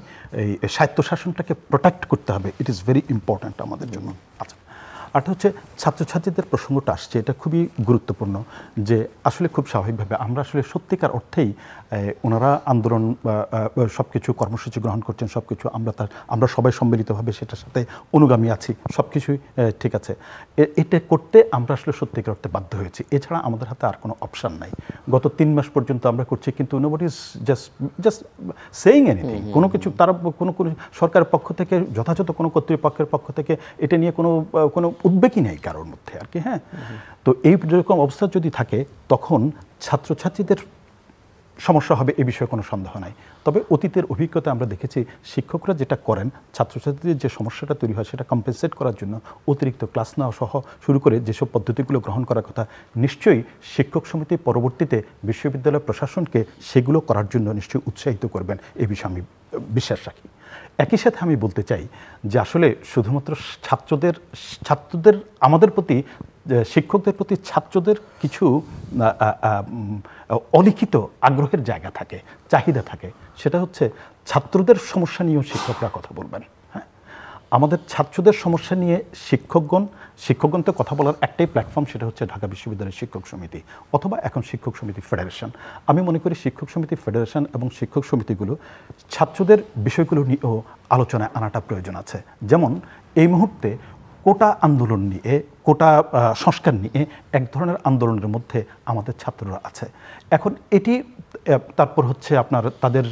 স্বায়ত্তশাসনটাকে প্রোটেক্ট করতে হবে। ইট ইজ ভেরি ইম্পর্ট্যান্ট আমাদের জন্য। আচ্ছা, আর হচ্ছে ছাত্রছাত্রীদের প্রসঙ্গটা আসছে, এটা খুবই গুরুত্বপূর্ণ। যে আসলে খুব স্বাভাবিকভাবে আমরা আসলে সত্যিকার অর্থেই ওনারা আন্দোলন সব কিছু কর্মসূচি গ্রহণ করছেন, সব কিছু আমরা সবাই সম্মিলিতভাবে সেটার সাথে অনুগামী আছি, সব কিছুই ঠিক আছে। এটা করতে আমরা আসলে সত্যিকার অর্থে বাধ্য হয়েছি, এছাড়া আমাদের হাতে আর কোনো অপশান নাই। গত 3 মাস পর্যন্ত আমরা করছি, কিন্তু nobody is just saying anything. কোনো কিছু তারা কোনো সরকারের পক্ষ থেকে, যথাযথ কোনো কর্তৃপক্ষের পক্ষ থেকে এটা নিয়ে কোনো উদ্বেগই নেই কারোর মধ্যে আর কি। হ্যাঁ, তো এই রকম অবস্থা যদি থাকে তখন ছাত্রছাত্রীদের সমস্যা হবে, এ বিষয়ে কোনো সন্দেহ নাই। তবে অতীতের অভিজ্ঞতা আমরা দেখেছি শিক্ষকরা যেটা করেন, ছাত্রছাত্রীদের যে সমস্যাটা তৈরি হয় সেটা কম্পেনসেট করার জন্য অতিরিক্ত ক্লাস নেওয়া সহ শুরু করে যেসব পদ্ধতিগুলো গ্রহণ করার কথা, নিশ্চয়ই শিক্ষক সমিতি পরবর্তীতে বিশ্ববিদ্যালয় প্রশাসনকে সেগুলো করার জন্য নিশ্চয়ই উৎসাহিত করবেন, এ বিষয়ে আমি বিশ্বাস রাখি। একই সাথে আমি বলতে চাই যে আসলে শুধুমাত্র ছাত্রদের আমাদের প্রতি, শিক্ষকদের প্রতি ছাত্রদের কিছু অলিখিত আগ্রহের জায়গা থাকে, চাহিদা থাকে। সেটা হচ্ছে ছাত্রদের সমস্যা নিয়েও শিক্ষকরা কথা বলবেন। হ্যাঁ, আমাদের ছাত্রদের সমস্যা নিয়ে শিক্ষকগণকে কথা বলার একটাই প্ল্যাটফর্ম, সেটা হচ্ছে ঢাকা বিশ্ববিদ্যালয়ের শিক্ষক সমিতি অথবা এখন শিক্ষক সমিতি ফেডারেশন। আমি মনে করি শিক্ষক সমিতি ফেডারেশন এবং শিক্ষক সমিতিগুলো ছাত্রদের বিষয়গুলো নিয়েও আলোচনায় আনাটা প্রয়োজন আছে। যেমন এই মুহূর্তে কোটা আন্দোলন নিয়ে, কোটা সংস্কার নিয়ে এক ধরনের আন্দোলনের মধ্যে আমাদের ছাত্ররা আছে। এখন এটি তারপর হচ্ছে আপনার তাদের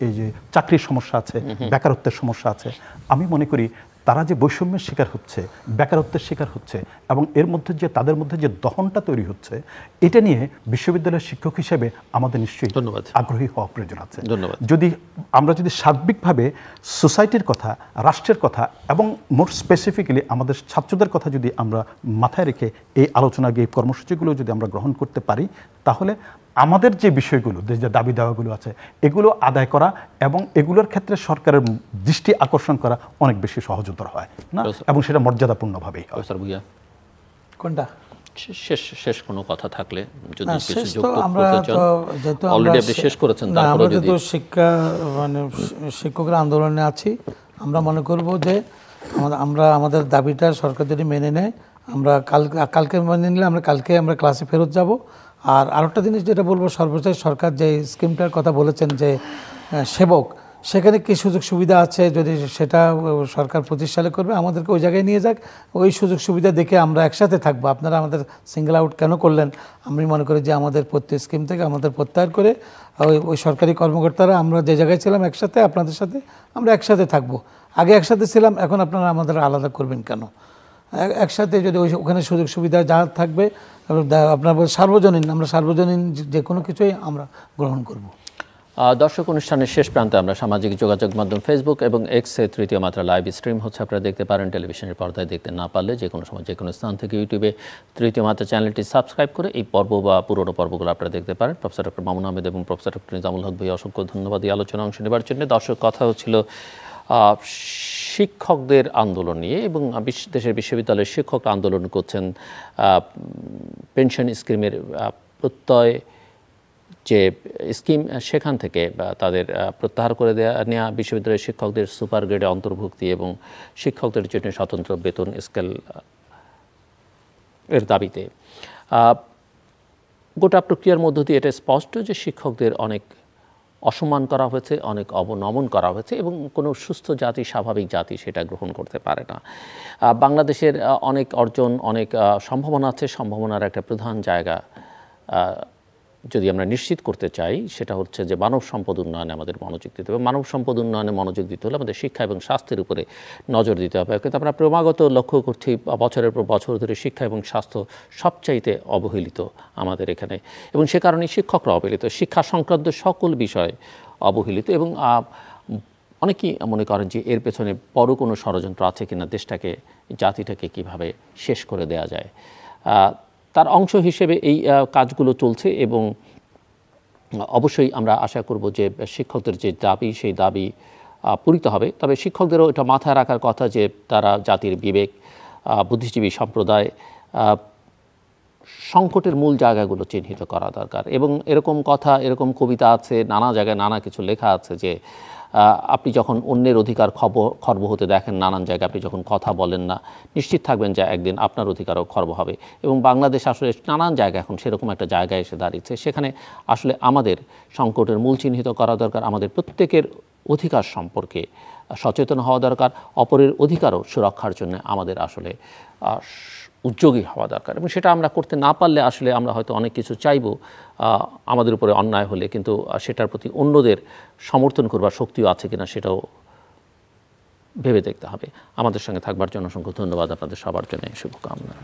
এই যে চাকরির সমস্যা আছে, বেকারত্বের সমস্যা আছে। আমি মনে করি তারা যে বৈষম্যের শিকার হচ্ছে, বেকারত্বের শিকার হচ্ছে এবং এর মধ্যে যে তাদের মধ্যে যে দহনটা তৈরি হচ্ছে, এটা নিয়ে বিশ্ববিদ্যালয়ের শিক্ষক হিসেবে আমাদের নিশ্চয়ই আগ্রহী হওয়া প্রয়োজন আছে। যদি আমরা যদি সার্বিকভাবে সোসাইটির কথা, রাষ্ট্রের কথা এবং মোর স্পেসিফিক্যালি আমাদের ছাত্রদের কথা যদি আমরা মাথায় রেখে এই আলোচনা, এই কর্মসূচিগুলো যদি আমরা গ্রহণ করতে পারি, তাহলে আমাদের যে বিষয়গুলো, যে দাবি দাওয়াগুলো আছে, এগুলো আদায় করা এবং এগুলোর ক্ষেত্রে সরকারের দৃষ্টি আকর্ষণ করা অনেক বেশি সহজতর হয় না, এবং সেটা মর্যাদাপূর্ণভাবেই হয়। কোনটা শেষ কোনো কথা থাকলে যদি আমরা শেষ করেছেন, আমরা তো শিক্ষা মানে শিক্ষকরা আন্দোলনে আছি। আমরা মনে করব যে আমরা আমাদের দাবিটা সরকার যদি মেনে নেয়, আমরা কালকে মেনে নিলে আমরা কালকে আমরা ক্লাসে ফেরত যাব। আর আরেকটা জিনিস যেটা বলবো, সর্বশেষ সরকার যে স্কিমটার কথা বলেছেন যে সেবক, সেখানে কি সুযোগ সুবিধা আছে, যদি সেটা সরকার 25 সালে করবে, আমাদেরকে ওই জায়গায় নিয়ে যাক, ওই সুযোগ সুবিধা দেখে আমরা একসাথে থাকবো। আপনারা আমাদের সিঙ্গেল আউট কেন করলেন? আমি মনে করি যে আমাদের প্রত্যেক স্কিম থেকে আমাদের প্রত্যাহার করে ওই সরকারি কর্মকর্তারা আমরা যে জায়গায় ছিলাম একসাথে, আপনাদের সাথে আমরা একসাথে থাকবো। আগে একসাথে ছিলাম, এখন আপনারা আমাদের আলাদা করবেন কেন? একসাথে যদি ওখানে সুযোগ সুবিধা যা থাকবে, আপনার সার্বজনীন, আমরা সার্বজনীন যে কোনো কিছুই আমরা গ্রহণ করব। দর্শক, অনুষ্ঠানের শেষ প্রান্তে আমরা সামাজিক যোগাযোগ মাধ্যম ফেসবুক এবং এক্সে তৃতীয় মাত্রা লাইভ স্ট্রিম হচ্ছে, আপনারা দেখতে পারেন। টেলিভিশনের পর্দায় দেখতে না পারলে যে কোনো সময় যে কোনো স্থান থেকে ইউটিউবে তৃতীয় মাত্রা চ্যানেলটি সাবস্ক্রাইব করে এই পর্ব বা পুরোনো পর্বগুলো আপনারা দেখতে পারেন। প্রফেসর ডক্টর মামুন আহমেদ এবং প্রফেসর ডক্টর নিজামুল হক ভাই, অসংখ্য ধন্যবাদ এই আলোচনা অংশ নেবার জন্য। দর্শক, কথা হচ্ছিল শিক্ষকদের আন্দোলন নিয়ে, এবং দেশের বিশ্ববিদ্যালয়ের শিক্ষক আন্দোলন করছেন পেনশন স্কিমের প্রত্যয় যে স্কিম, সেখান থেকে তাদের প্রত্যাহার করে নেওয়া, বিশ্ববিদ্যালয়ের শিক্ষকদের সুপার গ্রেডে অন্তর্ভুক্তি এবং শিক্ষকদের জন্য স্বতন্ত্র বেতন স্কেল এর দাবিতে গোটা প্রক্রিয়ার মধ্য দিয়ে এটা স্পষ্ট যে শিক্ষকদের অনেক অসম্মান করা হয়েছে, অনেক অবনমন করা হয়েছে, এবং কোনো সুস্থ জাতি, স্বাভাবিক জাতি সেটা গ্রহণ করতে পারে না। বাংলাদেশের অনেক অর্জন, অনেক সম্ভাবনা আছে। সম্ভাবনার একটা প্রধান জায়গা যদি আমরা নিশ্চিত করতে চাই, সেটা হচ্ছে যে মানব সম্পদ উন্নয়নে আমাদের মনোযোগ দিতে হবে। মানব সম্পদ উন্নয়নে মনোযোগ দিতে হলে আমাদের শিক্ষা এবং স্বাস্থ্যের উপরে নজর দিতে হবে। কিন্তু আমরা ক্রমাগত লক্ষ্য করছি বছরের পর বছর ধরে শিক্ষা এবং স্বাস্থ্য সবচাইতে অবহেলিত আমাদের এখানে, এবং সে কারণেই শিক্ষকরা অবহেলিত, শিক্ষা সংক্রান্ত সকল বিষয় অবহেলিত। এবং অনেকেই মনে করেন যে এর পেছনে বড় কোনো ষড়যন্ত্র আছে কিনা, দেশটাকে, জাতিটাকে কিভাবে শেষ করে দেয়া যায়। তার অংশ হিসেবে এই কাজগুলো চলছে, এবং অবশ্যই আমরা আশা করব যে শিক্ষকদের যে দাবি, সেই দাবি পূরিত হবে। তবে শিক্ষকদেরও এটা মাথায় রাখার কথা যে তারা জাতির বিবেক, বুদ্ধিজীবী সম্প্রদায়, সংকটের মূল জায়গাগুলো চিহ্নিত করা দরকার। এবং এরকম কথা, এরকম কবিতা আছে, নানা জায়গায় নানা কিছু লেখা আছে যে আপনি যখন অন্যের অধিকার খর্ব হতে দেখেন নানান জায়গায়, আপনি যখন কথা বলেন না, নিশ্চিত থাকবেন যে একদিন আপনার অধিকারও খর্ব হবে। এবং বাংলাদেশ আসলে নানান জায়গায় এখন সেরকম একটা জায়গায় এসে দাঁড়িয়েছে। সেখানে আসলে আমাদের সংকটের মূল চিহ্নিত করা দরকার, আমাদের প্রত্যেকের অধিকার সম্পর্কে সচেতন হওয়া দরকার, অপরের অধিকারও সুরক্ষার জন্য আমাদের আসলে উদ্যোগী হওয়া দরকার। এবং সেটা আমরা করতে না পারলে আসলে আমরা হয়তো অনেক কিছু চাইব আমাদের উপরে অন্যায় হলে, কিন্তু সেটার প্রতি অন্যদের সমর্থন করবার শক্তিও আছে কিনা সেটাও ভেবে দেখতে হবে। আমাদের সঙ্গে থাকবার জন্য অসংখ্য ধন্যবাদ। আপনাদের সবার জন্য শুভকামনা।